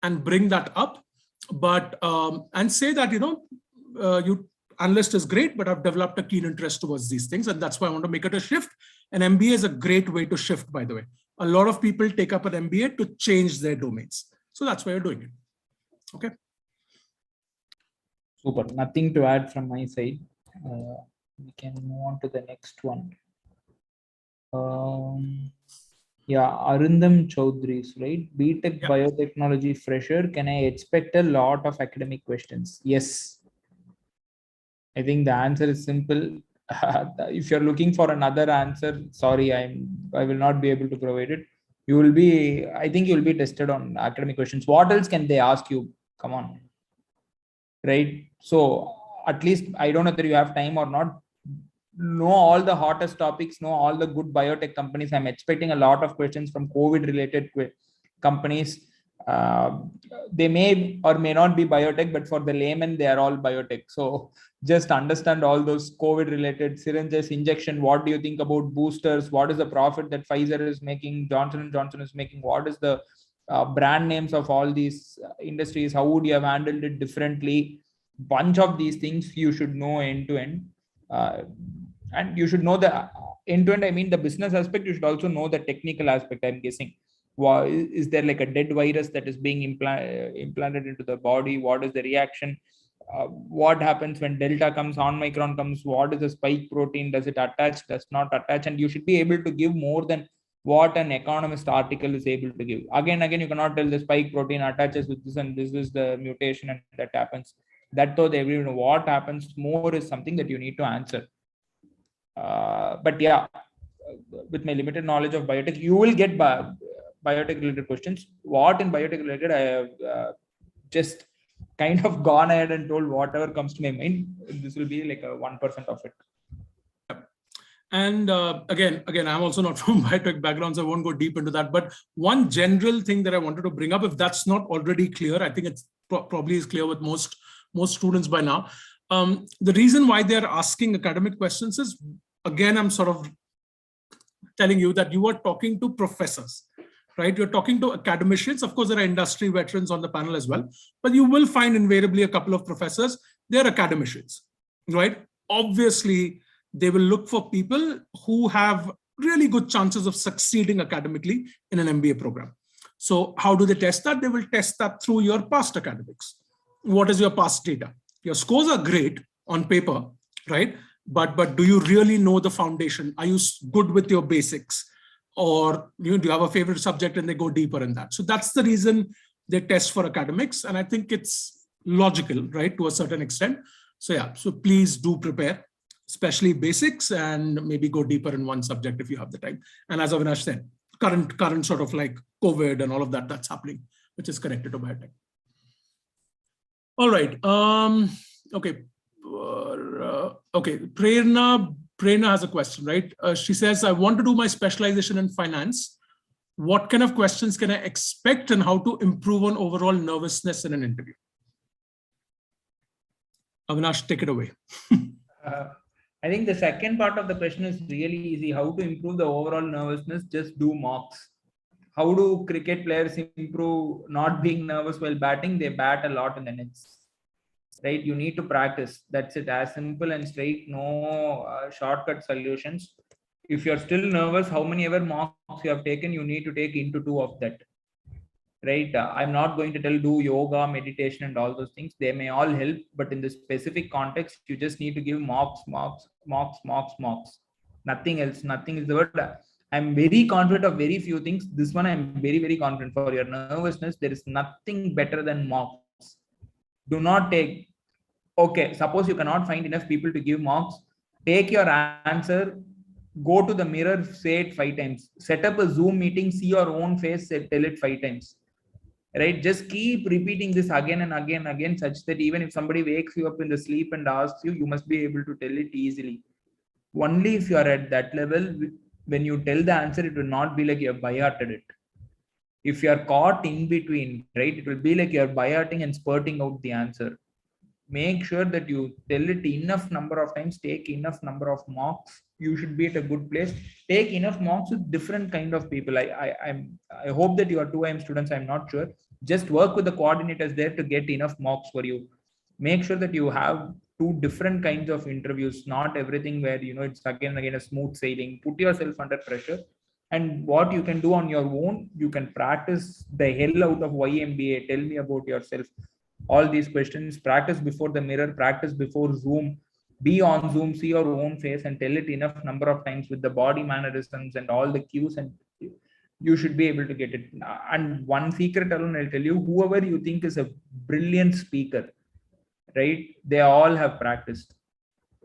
and bring that up. But and say that you analyst is great, but I've developed a keen interest towards these things, and that's why I want to make it a shift. And MBA is a great way to shift, by the way. A lot of people take up an MBA to change their domains. So that's why you're doing it. Okay. Super. Nothing to add from my side. We can move on to the next one. Yeah, Arundam Chaudhry's, right? BTech biotechnology fresher. Can I expect a lot of academic questions? Yes. I think the answer is simple. If you're looking for another answer, sorry, I will not be able to provide it. I think you'll be tested on academic questions. What else can they ask you? Come on. Right? So at least, I don't know whether you have time or not. Know all the hottest topics, know all the good biotech companies. I'm expecting a lot of questions from COVID related companies. They may or may not be biotech, but for the layman, they are all biotech. So just understand all those COVID related syringes, injection. What do you think about boosters? What is the profit that Pfizer is making, Johnson & Johnson is making? What is the brand names of all these industries? How would you have handled it differently? Bunch of these things you should know end to end. And you should know the end to end. I mean, the business aspect, you should also know the technical aspect, I'm guessing. Is there like a dead virus that is being implanted into the body? What is the reaction? What happens when Delta comes, Omicron comes? What is the spike protein? Does it attach? Does not attach? And you should be able to give more than what an economist article is able to give. Again, you cannot tell the spike protein attaches with this and this is the mutation and that happens. That though everyone, what happens more is something that you need to answer. But yeah, with my limited knowledge of biotech, you will get biotech related questions. What in biotech related, I have just kind of gone ahead and told whatever comes to my mind. This will be like a 1% of it. And again, I'm also not from biotech background, so I won't go deep into that. But one general thing that I wanted to bring up, if that's not already clear, I think it's probably is clear with most students by now. The reason why they're asking academic questions is, again, I'm sort of telling you that you are talking to professors, right? You're talking to academicians. Of course, there are industry veterans on the panel as well, but you will find invariably a couple of professors. They're academicians, right? Obviously, they will look for people who have really good chances of succeeding academically in an MBA program. So how do they test that? They will test that through your past academics. What is your past data? Your scores are great on paper, right? But do you really know the foundation? Are you good with your basics? Or do you have a favorite subject and they go deeper in that? So that's the reason they test for academics. And I think it's logical, right, to a certain extent. So yeah, so please do prepare, especially basics, and maybe go deeper in one subject if you have the time. And as Avinash said, current sort of like COVID and all of that that's happening, which is connected to biotech. All right. Okay. Okay. Prerna has a question, right? She says, I want to do my specialization in finance. What kind of questions can I expect and how to improve on overall nervousness in an interview? Avinash, take it away. I think the second part of the question is really easy. How to improve the overall nervousness? Just do mocks. How do cricket players improve not being nervous while batting? They bat a lot in the nets. right? You need to practice. That's it, as simple and straight. No shortcut solutions. If you're still nervous, how many ever mocks you have taken, you need to take into 2 of that, right? I'm not going to tell do yoga, meditation, and all those things. They may all help, but in the specific context, you just need to give mocks. Nothing else. Nothing is the word. I'm very confident of very few things. This one I'm very, very confident. For your nervousness, there is nothing better than mocks. Do not take. Okay, suppose you cannot find enough people to give mocks. Take your answer, go to the mirror, say it 5 times. Set up a Zoom meeting, see your own face, tell it 5 times. Right? Just keep repeating this again and again, such that even if somebody wakes you up in the sleep and asks you, you must be able to tell it easily. Only if you are at that level, when you tell the answer, it will not be like you have by-hearted it. If you are caught in between, right, it will be like you are by-hearting and spurting out the answer. Make sure that you tell it enough number of times, take enough number of mocks. You should be at a good place. Take enough mocks with different kind of people. I hope that you are 2IIM students. I'm not sure. Just work with the coordinators there to get enough mocks for you. Make sure that you have 2 different kinds of interviews, not everything where, you know, it's again and again a smooth sailing. Put yourself under pressure. And what you can do on your own, you can practice the hell out of YMBA. Tell me about yourself. All these questions, practice before the mirror, practice before Zoom, be on Zoom, see your own face and tell it enough number of times with the body mannerisms and all the cues, and you should be able to get it. And one secret alone, I'll tell you, whoever you think is a brilliant speaker, right? They all have practiced,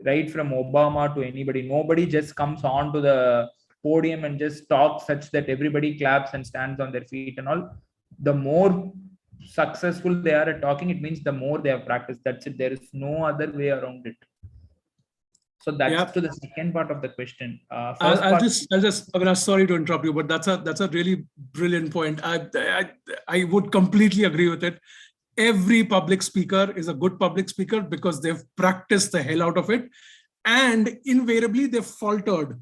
right? From Obama to anybody. Nobody just comes on to the podium and just talks such that everybody claps and stands on their feet and all. The more successful they are at talking, it means the more they have practiced. That's it. There is no other way around it. So that's to the second part of the question. I'll just Avinash, sorry to interrupt you, but that's a really brilliant point. I would completely agree with it. Every public speaker is a good public speaker because they've practiced the hell out of it, and invariably they've faltered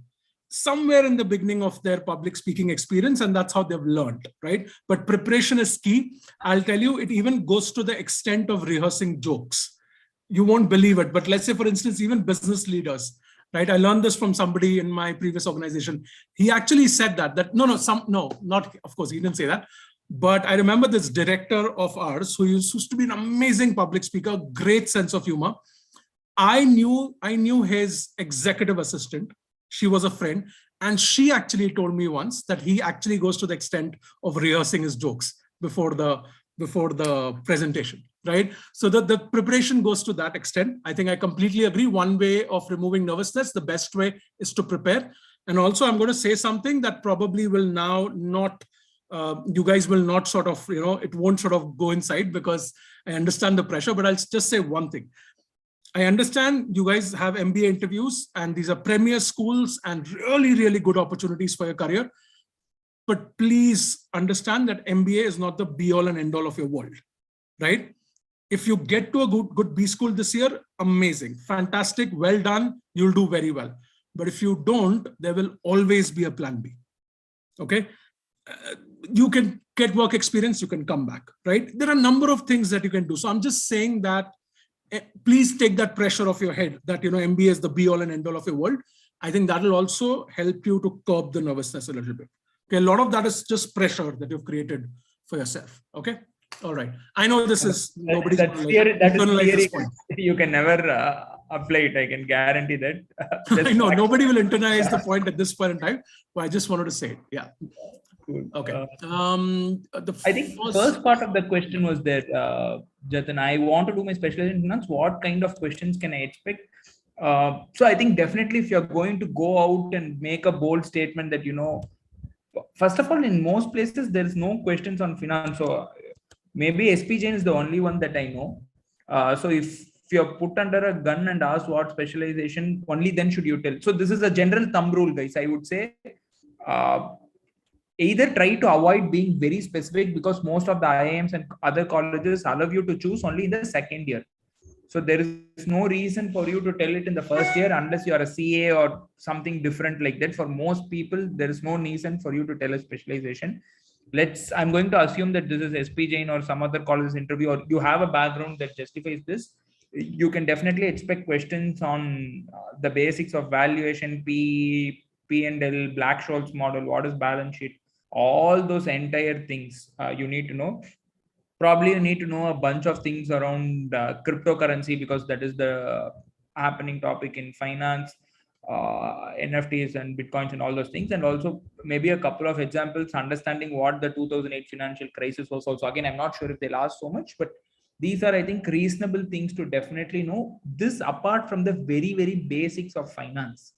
somewhere in the beginning of their public speaking experience, and that's how they've learned, right? But preparation is key. I'll tell you, it even goes to the extent of rehearsing jokes. You won't believe it, but let's say, for instance, even business leaders, right? I learned this from somebody in my previous organization. He actually said that not, of course, he didn't say that. But I remember this director of ours who used to be an amazing public speaker, great sense of humor. I knew his executive assistant. She was a friend, and she actually told me once that he actually goes to the extent of rehearsing his jokes before the presentation, right? So the preparation goes to that extent. I think I completely agree. One way of removing nervousness, the best way is to prepare. And also, I'm going to say something that probably will now not, you guys will not sort of, it won't sort of go inside because I understand the pressure, but I'll just say one thing. I understand you guys have MBA interviews and these are premier schools and really, really good opportunities for your career. But please understand that MBA is not the be all and end all of your world, right? If you get to a good B school this year, amazing, fantastic, well done, you'll do very well. But if you don't, there will always be a plan B, okay? You can get work experience, you can come back, right? There are a number of things that you can do. So I'm just saying that please take that pressure off your head that, MBA is the be all and end all of your world. I think that will also help you to curb the nervousness a little bit. Okay, a lot of that is just pressure that you've created for yourself. Okay, all right. I know this is nobody's that theory. You can never apply it. I can guarantee that. I know nobody will internalize the point at this point in time, but I just wanted to say it. Yeah. Cool. Okay. I think first part of the question was that, Jatin, I want to do my specialization in finance. What kind of questions can I expect? So I think definitely if you're going to go out and make a bold statement that, first of all, in most places, there is no questions on finance. So maybe SP Jain is the only one that I know. So if you're put under a gun and asked what specialization, only then should you tell. So this is a general thumb rule, guys. I would say, either try to avoid being very specific because most of the IIMs and other colleges allow you to choose only in the second year. So there is no reason for you to tell it in the first year unless you are a CA or something different like that. For most people, there is no reason for you to tell a specialization. I'm going to assume that this is SP Jain or some other college's interview, or you have a background that justifies this. you can definitely expect questions on the basics of valuation, P&L, Black-Scholes model, what is balance sheet, all those entire things you need to know. Probably you need to know a bunch of things around cryptocurrency, because that is the happening topic in finance, NFTs and Bitcoins and all those things. And also maybe a couple of examples, understanding what the 2008 financial crisis was also. Again, I'm not sure if they'll ask so much, but these are, I think, reasonable things to definitely know. This apart from the very, very basics of finance.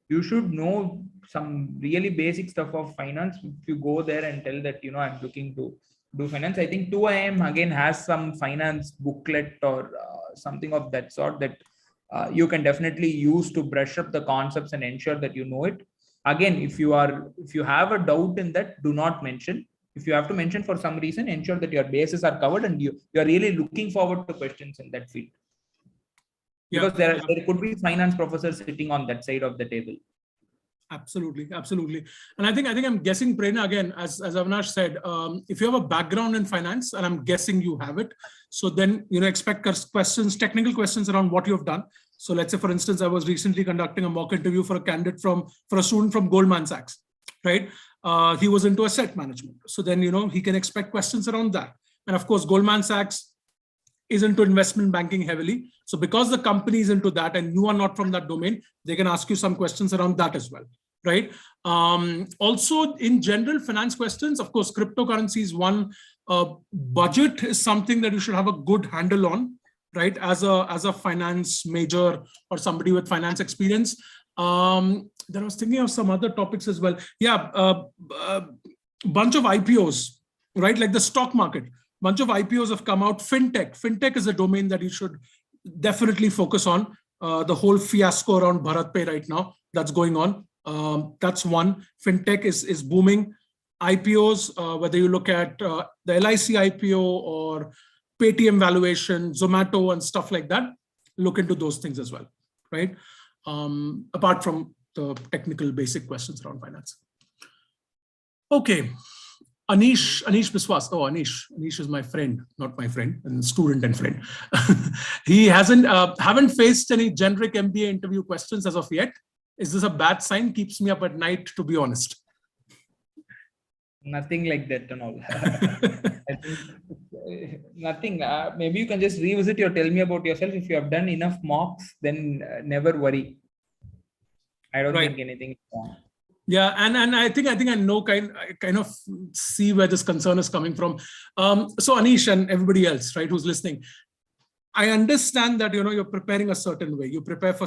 You should know some really basic stuff of finance. If you go there and tell that, I'm looking to do finance, I think 2IIM again has some finance booklet or something of that sort that you can definitely use to brush up the concepts and ensure that you know it. Again, if you have a doubt in that, do not mention. If you have to mention for some reason, ensure that your bases are covered and you are really looking forward to questions in that field. Because there could be finance professors sitting on that side of the table. Absolutely. And I think I'm guessing, Prerna, again, as Avinash said, if you have a background in finance, and I'm guessing you have it, so then expect questions, technical questions around what you have done. So let's say, for instance, I was recently conducting a mock interview for a student from Goldman Sachs, right? He was into asset management. So then, he can expect questions around that. And of course, Goldman Sachs is into investment banking heavily. So because the company is into that and you are not from that domain, they can ask you some questions around that as well, right? Also, in general, finance questions, of course, cryptocurrency is one. Budget is something that you should have a good handle on, right? As a finance major or somebody with finance experience. Then I was thinking of some other topics as well. Yeah, bunch of IPOs, right? Like the stock market. Bunch of IPOs have come out. Fintech is a domain that you should definitely focus on. The whole fiasco around BharatPe right now that's going on. That's one. Fintech is booming. IPOs, whether you look at the LIC IPO or Paytm valuation, Zomato and stuff like that, look into those things as well, right? Apart from the technical basic questions around finance. Okay. Anish Biswas. Oh, Anish is my friend, not my friend, and student and friend. He haven't faced any generic MBA interview questions as of yet. Is this a bad sign? Keeps me up at night, to be honest. Nothing like that and all. I think nothing. Maybe you can just revisit or tell me about yourself. If you have done enough mocks, then never worry. I don't think anything is wrong. Yeah, and I think I know kind of see where this concern is coming from. So Anish and everybody else, right, who's listening, I understand that you're preparing a certain way. You prepare for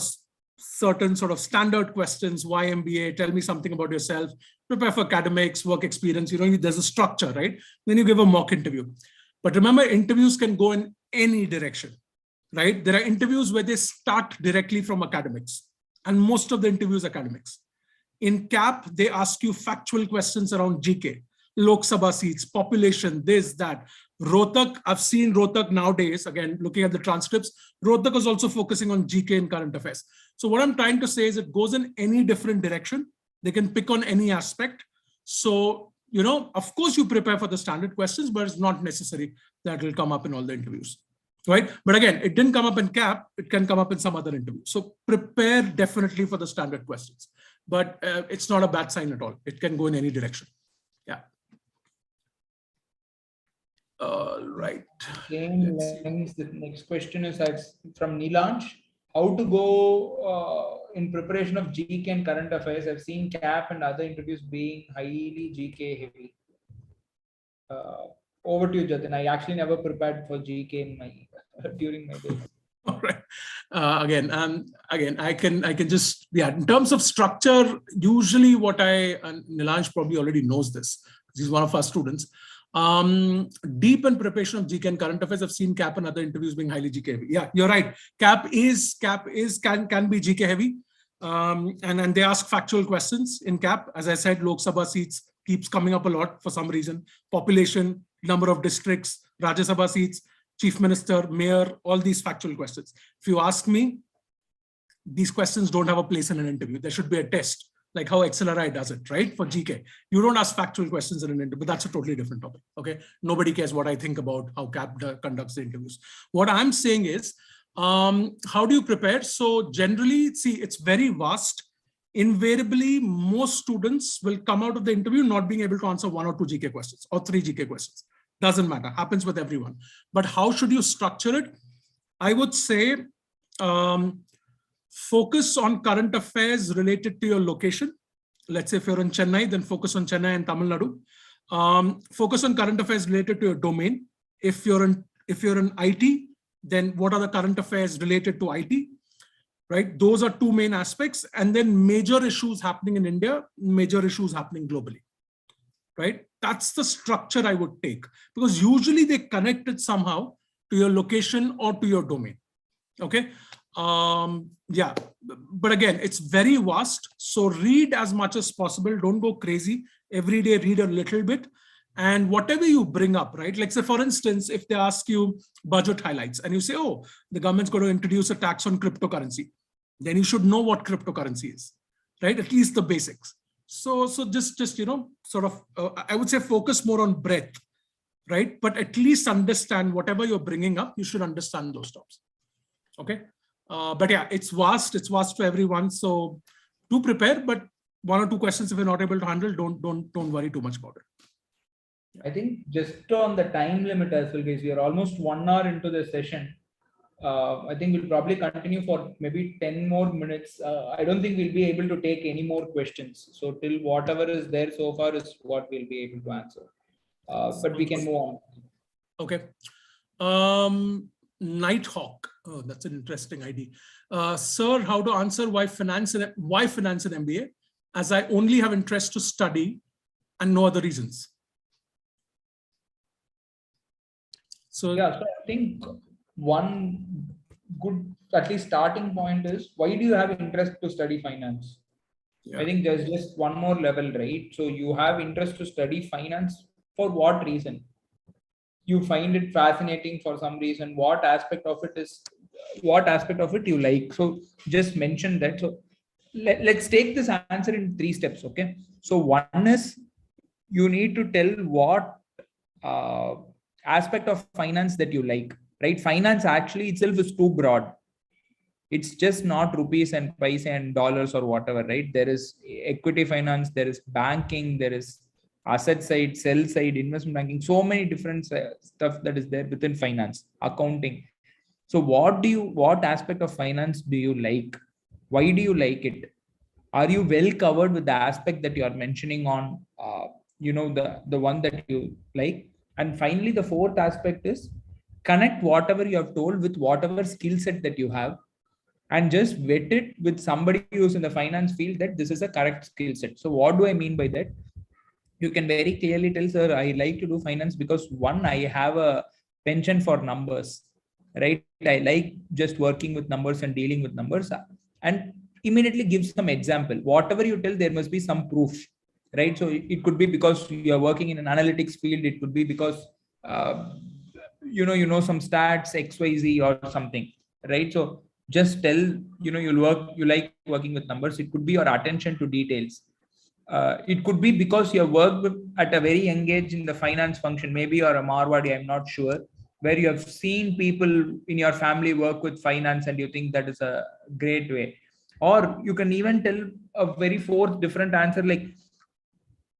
certain sort of standard questions. Why MBA? Tell me something about yourself. Prepare for academics, work experience. There's a structure, right? Then you give a mock interview. But remember, interviews can go in any direction, right? There are interviews where they start directly from academics, and most of the interviews are academics. In CAP, they ask you factual questions around GK, Lok Sabha seats, population, this, that. Rohtak, I've seen Rohtak nowadays, again, looking at the transcripts, Rohtak is also focusing on GK and current affairs. So what I'm trying to say is it goes in any different direction. They can pick on any aspect. So, of course you prepare for the standard questions, but it's not necessary that will come up in all the interviews, right? But again, it didn't come up in CAP, it can come up in some other interview. So prepare definitely for the standard questions. But it's not a bad sign at all. It can go in any direction. Yeah. Right. Okay, the next question is from Nilansh. How to go in preparation of GK and current affairs? I've seen CAP and other interviews being highly GK heavy. Over to you, Jatin. I actually never prepared for GK during my days. All right. Again, I can just, in terms of structure, usually Nilansh probably already knows this, because he's one of our students. Deep in preparation of GK and current affairs, I've seen CAP and other interviews being highly GK heavy. Yeah, you're right. CAP can be GK heavy. And they ask factual questions in CAP. As I said, Lok Sabha seats keeps coming up a lot for some reason. Population, number of districts, Rajya Sabha seats, chief minister, mayor, all these factual questions. If you ask me, these questions don't have a place in an interview. There should be a test, like how XLRI does it, right? For GK. You don't ask factual questions in an interview, but that's a totally different topic, okay? Nobody cares what I think about how CAP conducts the interviews. What I'm saying is, How do you prepare? So generally, see, it's very vast. Invariably, most students will come out of the interview not being able to answer 1 or 2 GK questions or 3 GK questions. Doesn't matter, happens with everyone. But how should you structure it? I would say focus on current affairs related to your location. Let's say if you're in Chennai, then focus on Chennai and Tamil Nadu. Focus on current affairs related to your domain. If you're in IT, then what are the current affairs related to IT? Right? Those are 2 main aspects. And then major issues happening in India, major issues happening globally. Right? That's the structure I would take, because usually they connect it somehow to your location or to your domain. Okay. Yeah. But again, it's very vast. So read as much as possible. Don't go crazy. Every day, read a little bit. And whatever you bring up, right? Like say, for instance, if they ask you budget highlights and you say, oh, the government's going to introduce a tax on cryptocurrency, then you should know what cryptocurrency is, right? At least the basics. So just sort of, I would say focus more on breadth, right? But at least understand whatever you're bringing up, you should understand those terms. Okay. But yeah, it's vast for everyone. So do prepare, but 1 or 2 questions, if you're not able to handle, don't worry too much about it. I think just on the time limit as well, guys, we are almost 1 hour into the session. I think we'll probably continue for maybe 10 more minutes. I don't think we'll be able to take any more questions. So till whatever is there so far is what we'll be able to answer. But we can move on. Okay. Nighthawk. Oh, that's an interesting ID. Sir, how to answer why finance and MBA? As I only have interest to study and no other reasons. So yeah, so I think one good, at least starting point is, why do you have interest to study finance? Yeah. I think there's just one more level, right? So you have interest to study finance for what reason? You find it fascinating for some reason. What aspect of it you like? So just mention that. So let's take this answer in 3 steps. Okay. So one is, you need to tell what aspect of finance that you like, right? Finance actually itself is too broad. It's just not rupees and paise and dollars or whatever, right? There is equity finance, there is banking, there is asset side, sell side, investment banking, so many different stuff that is there within finance, accounting. So what aspect of finance do you like? Why do you like it? Are you well covered with the aspect that you are mentioning on, the one that you like? And finally, the 4th aspect is, connect whatever you have told with whatever skill set that you have, and just vet it with somebody who's in the finance field that this is a correct skill set. So what do I mean by that? You can very clearly tell, sir, I like to do finance because 1, I have a penchant for numbers, right? I like just working with numbers and dealing with numbers, and immediately give some example. Whatever you tell, there must be some proof, right? So it could be because you are working in an analytics field. It could be because, you know some stats, XYZ or something, right? So just tell, you like working with numbers. It could be your attention to details. It could be because you have worked at a very young age in the finance function. Maybe you're a Marwadi, I'm not sure, where you have seen people in your family work with finance and you think that is a great way. Or you can even tell a very 4th different answer, like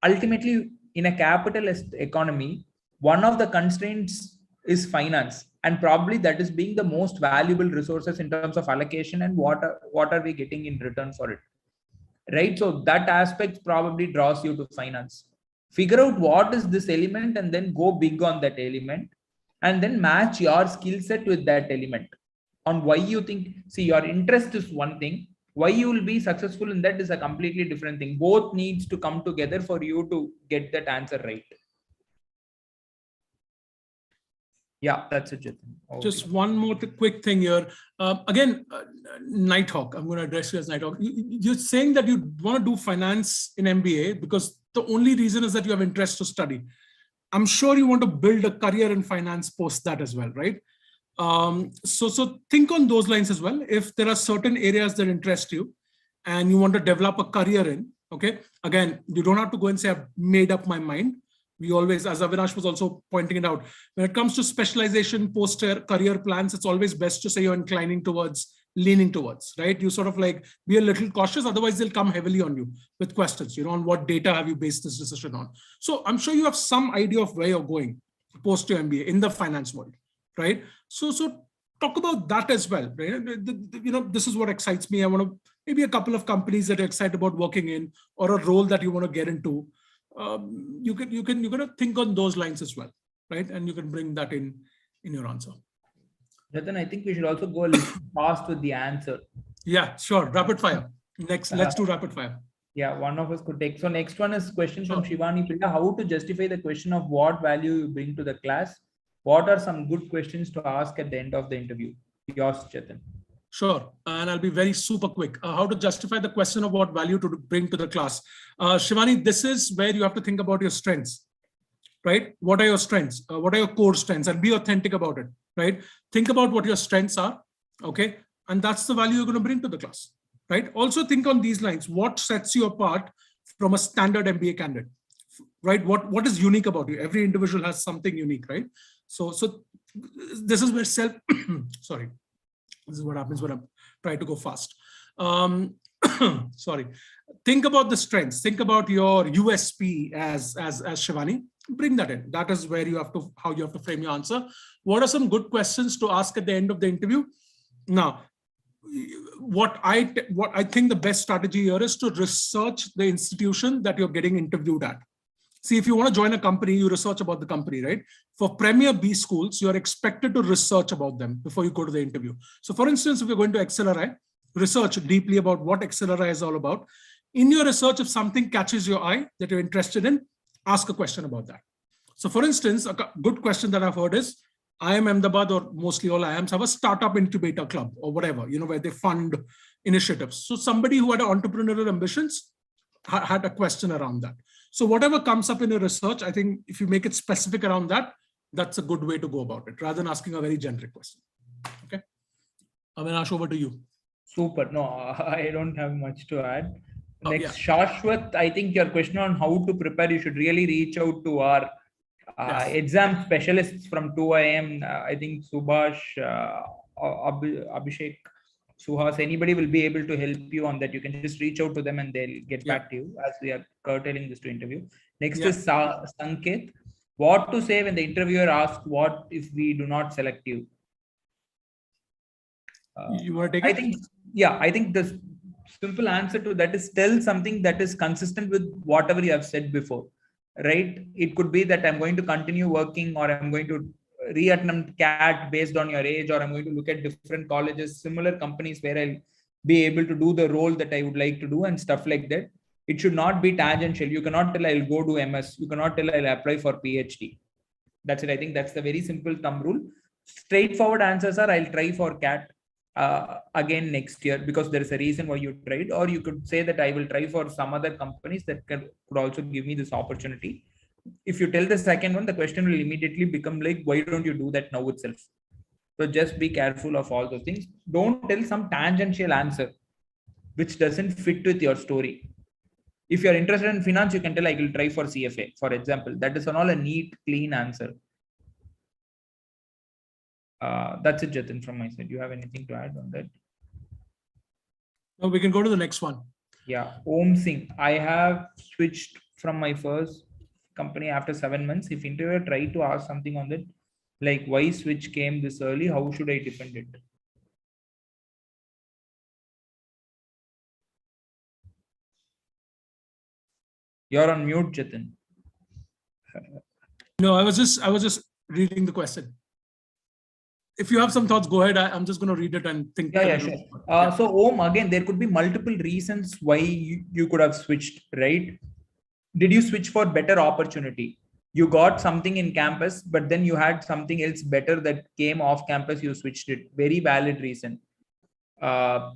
ultimately in a capitalist economy, one of the constraints is finance, and probably that is being the most valuable resources in terms of allocation, and what are we getting in return for it, right? So that aspect probably draws you to finance. Figure out what is this element and then go big on that element, and then match your skill set with that element on why you think. See, your interest is one thing, why you will be successful in that is a completely different thing. Both needs to come together for you to get that answer right. Yeah, that's it, Jatin. Okay. Just one more quick thing here. Again, Nighthawk, I'm going to address you as Nighthawk. You're saying that you want to do finance in MBA because the only reason is that you have interest to study. I'm sure you want to build a career in finance post that as well, right? So think on those lines as well. If there are certain areas that interest you and you want to develop a career in, okay, again, you don't have to go and say, I've made up my mind. We always, as Avinash was also pointing it out, when it comes to specialization, post-career plans, it's always best to say you're inclining towards, leaning towards, right? You sort of like be a little cautious, otherwise they'll come heavily on you with questions, on what data have you based this decision on? So I'm sure you have some idea of where you're going post your MBA in the finance world, right? So talk about that as well, right? This is what excites me. I want to maybe a couple of companies that you're excited about working in, or a role that you want to get into. You're gonna think on those lines as well, right? And you can bring that in your answer. Jatin, I think we should also go a little fast with the answer. Yeah, sure. Rapid fire. Next, let's do rapid fire. Yeah, one of us could take. So next one is question from Shivani Priya. How to justify the question of what value you bring to the class? What are some good questions to ask at the end of the interview? Yours, Jatin. Sure. And I'll be very super quick. How to justify the question of what value to bring to the class. Shivani, this is where you have to think about your strengths, right? What are your strengths? What are your core strengths? And be authentic about it, right? Think about what your strengths are, okay? And that's the value you're going to bring to the class, right? Also think on these lines. What sets you apart from a standard MBA candidate, right? What is unique about you? Every individual has something unique, right? So this is where sorry. This is what happens when I'm trying to go fast. Sorry. Think about the strengths. Think about your USP as Shivani. Bring that in. That is where how you have to frame your answer. What are some good questions to ask at the end of the interview? Now, what I think the best strategy here is to research the institution that you're getting interviewed at. See, if you want to join a company, you research about the company, right? For Premier B schools, you're expected to research about them before you go to the interview. So for instance, if you're going to XLRI, research deeply about what XLRI is all about. In your research, if something catches your eye that you're interested in, ask a question about that. So for instance, a good question that I've heard is, IIM Ahmedabad, or mostly all IIMs, have a startup incubator club or whatever, where they fund initiatives. So somebody who had entrepreneurial ambitions had a question around that. So whatever comes up in your research, I think if you make it specific around that, that's a good way to go about it, rather than asking a very generic question. Okay. Avinash, over to you. Super. No, I don't have much to add. Next, Shashwat, I think your question on how to prepare, you should really reach out to our exam specialists from 2IIM. I think Subhash, Abhishek, Suhas, anybody will be able to help you on that. You can just reach out to them and they'll get back to you, as we are curtailing this to interview. Next is Sanket. What to say when the interviewer asks, what if we do not select you? You want to take it? I think the simple answer to that is tell something that is consistent with whatever you have said before, right? It could be that I'm going to continue working, or I'm going to reattempt CAT based on your age, or I'm going to look at different colleges, similar companies where I'll be able to do the role that I would like to do and stuff like that. It should not be tangential. You cannot tell I'll go do MS. You cannot tell I'll apply for PhD. That's it. I think that's the very simple thumb rule. Straightforward answers are I'll try for CAT again next year because there is a reason why you tried, or you could say that I will try for some other companies that could also give me this opportunity. If you tell the second one, the question will immediately become like, why don't you do that now itself? So just be careful of all those things. Don't tell some tangential answer which doesn't fit with your story. If you're interested in finance, you can tell I will try for CFA, for example. That is all a neat, clean answer. That's it, Jatin, from my side. Do you have anything to add on that? No, we can go to the next one. Yeah, Om Singh. I have switched from my first company after 7 months. If interviewer try to ask something on that, like why switch came this early, how should I defend it? You're on mute, Jatin. No, I was just reading the question. If you have some thoughts, go ahead. I'm just going to read it and think. Yeah, sure. So Om, again, there could be multiple reasons why you could have switched, right? Did you switch for better opportunity? You got something in campus, but then you had something else better that came off campus. You switched it. Very valid reason. I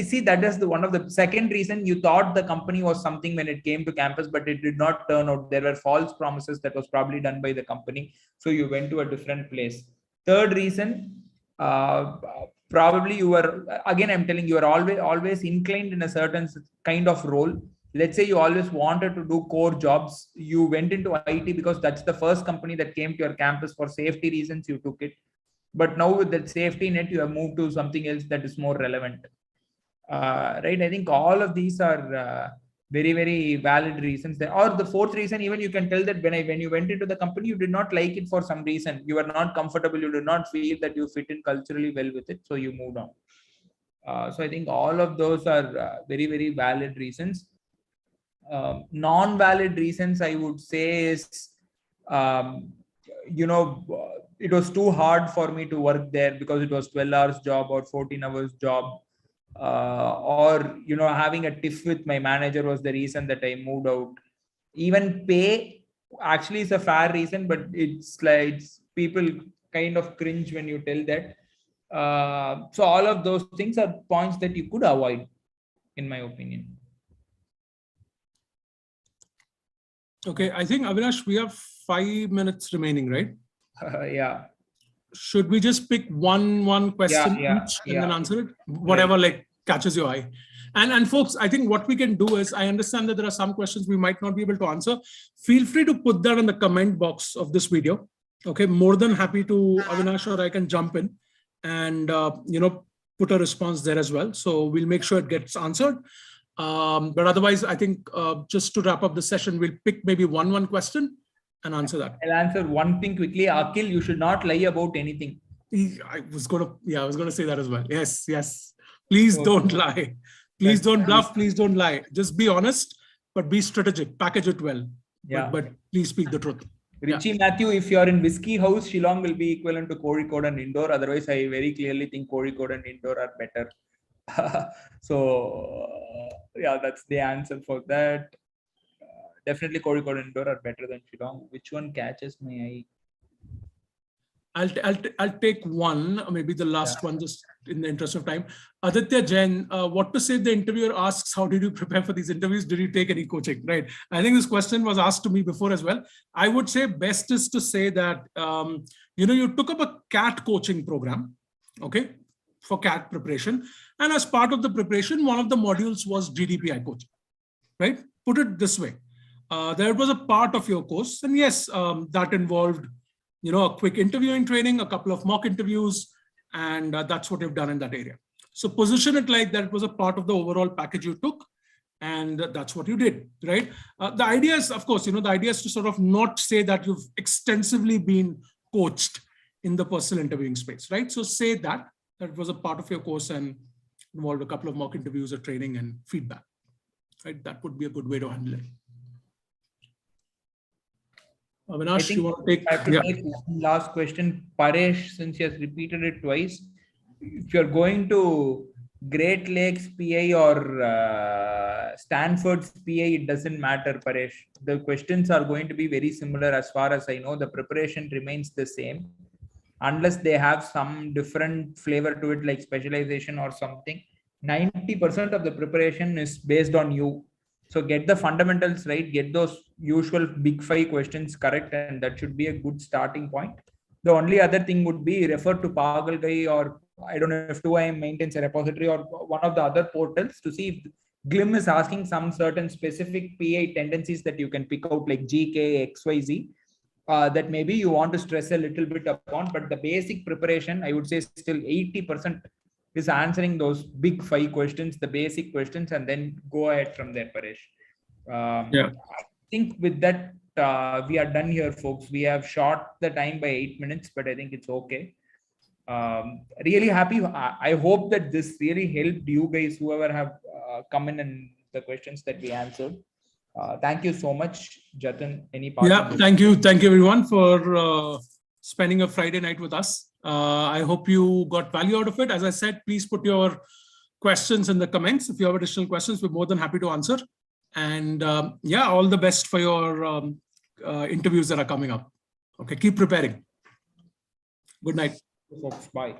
see that as one of the second reason. You thought the company was something when it came to campus, but it did not turn out. There were false promises that was probably done by the company. So you went to a different place. Third reason, probably you were, again, I'm telling you, are always inclined in a certain kind of role. let's say you always wanted to do core jobs, you went into IT because that's the first company that came to your campus for safety reasons, you took it. But now with that safety net, you have moved to something else that is more relevant. Right? I think all of these are very, very valid reasons. Or the fourth reason, even you can tell that when you went into the company, you did not like it for some reason. You were not comfortable. You did not feel that you fit in culturally well with it. So you moved on. So I think all of those are very, very valid reasons. Non-valid reasons, I would say, is, it was too hard for me to work there because it was 12 hours job or 14 hours job. Or having a tiff with my manager was the reason that I moved out. Even pay actually is a fair reason, but it's like people kind of cringe when you tell that. So all of those things are points that you could avoid, in my opinion. Okay, I think Avinash, we have 5 minutes remaining, right? Yeah. Should we just pick one question each and then answer it? Whatever like catches your eye. And folks, I think what we can do is, I understand that there are some questions we might not be able to answer. Feel free to put that in the comment box of this video. Okay, more than happy to, Avinash or I can jump in and put a response there as well. So we'll make sure it gets answered. But otherwise, I think just to wrap up the session, we'll pick maybe one question and answer that. I'll answer one thing quickly. Akhil, you should not lie about anything. I was gonna say that as well. Yes. Please don't lie. Please don't bluff. Please don't lie. Just be honest, but be strategic. Package it well. Yeah. But please speak the truth. Richie Matthew, if you're in Whiskey House, Shillong will be equivalent to Kozhikode and Indore. Otherwise, I very clearly think Kozhikode and Indore are better. So, yeah, that's the answer for that. Definitely Kozhikode and Indore are better than Shillong. Which one catches my eye? I'll take one, maybe the last one, just in the interest of time. Aditya Jain, what to say? The interviewer asks, how did you prepare for these interviews? Did you take any coaching? Right. I think this question was asked to me before as well. I would say best is to say that, you took up a CAT coaching program, okay, for CAT preparation. And as part of the preparation, one of the modules was GDPI coaching, right? Put it this way. There was a part of your course. And yes, that involved a quick interviewing training, a couple of mock interviews, and that's what you've done in that area. So position it like that it was a part of the overall package you took, and that's what you did, right? The idea is, of course, the idea is to sort of not say that you've extensively been coached in the personal interviewing space, right? So say that it was a part of your course and involved a couple of mock interviews or training and feedback, right? That would be a good way to handle it. Avinash, you want to take? I have to take one last question. Paresh, since he has repeated it twice, if you're going to Great Lakes PI or Stanford's PI, it doesn't matter, Paresh. The questions are going to be very similar as far as I know. The preparation remains the same. Unless they have some different flavor to it, like specialization or something. 90% of the preparation is based on you. So get the fundamentals right, get those usual big 5 questions correct, and that should be a good starting point. The only other thing would be refer to Pagal Guy, or I don't know if 2IIM maintains a repository or one of the other portals to see if GLIM is asking some certain specific PI tendencies that you can pick out, like GK, XYZ, that maybe you want to stress a little bit upon. But the basic preparation, I would say still 80% is answering those big 5 questions, the basic questions, and then go ahead from there, Paresh. I think with that, we are done here, folks. We have short the time by 8 minutes, but I think it's okay. Really happy. I hope that this really helped you guys, whoever have come in and the questions that we answered. Thank you so much, Jatin. Any part? Yeah, thank you everyone for spending a Friday night with us. I hope you got value out of it. As I said, please put your questions in the comments. If you have additional questions, we're more than happy to answer. And all the best for your interviews that are coming up. Okay, keep preparing. Good night. Folks, bye.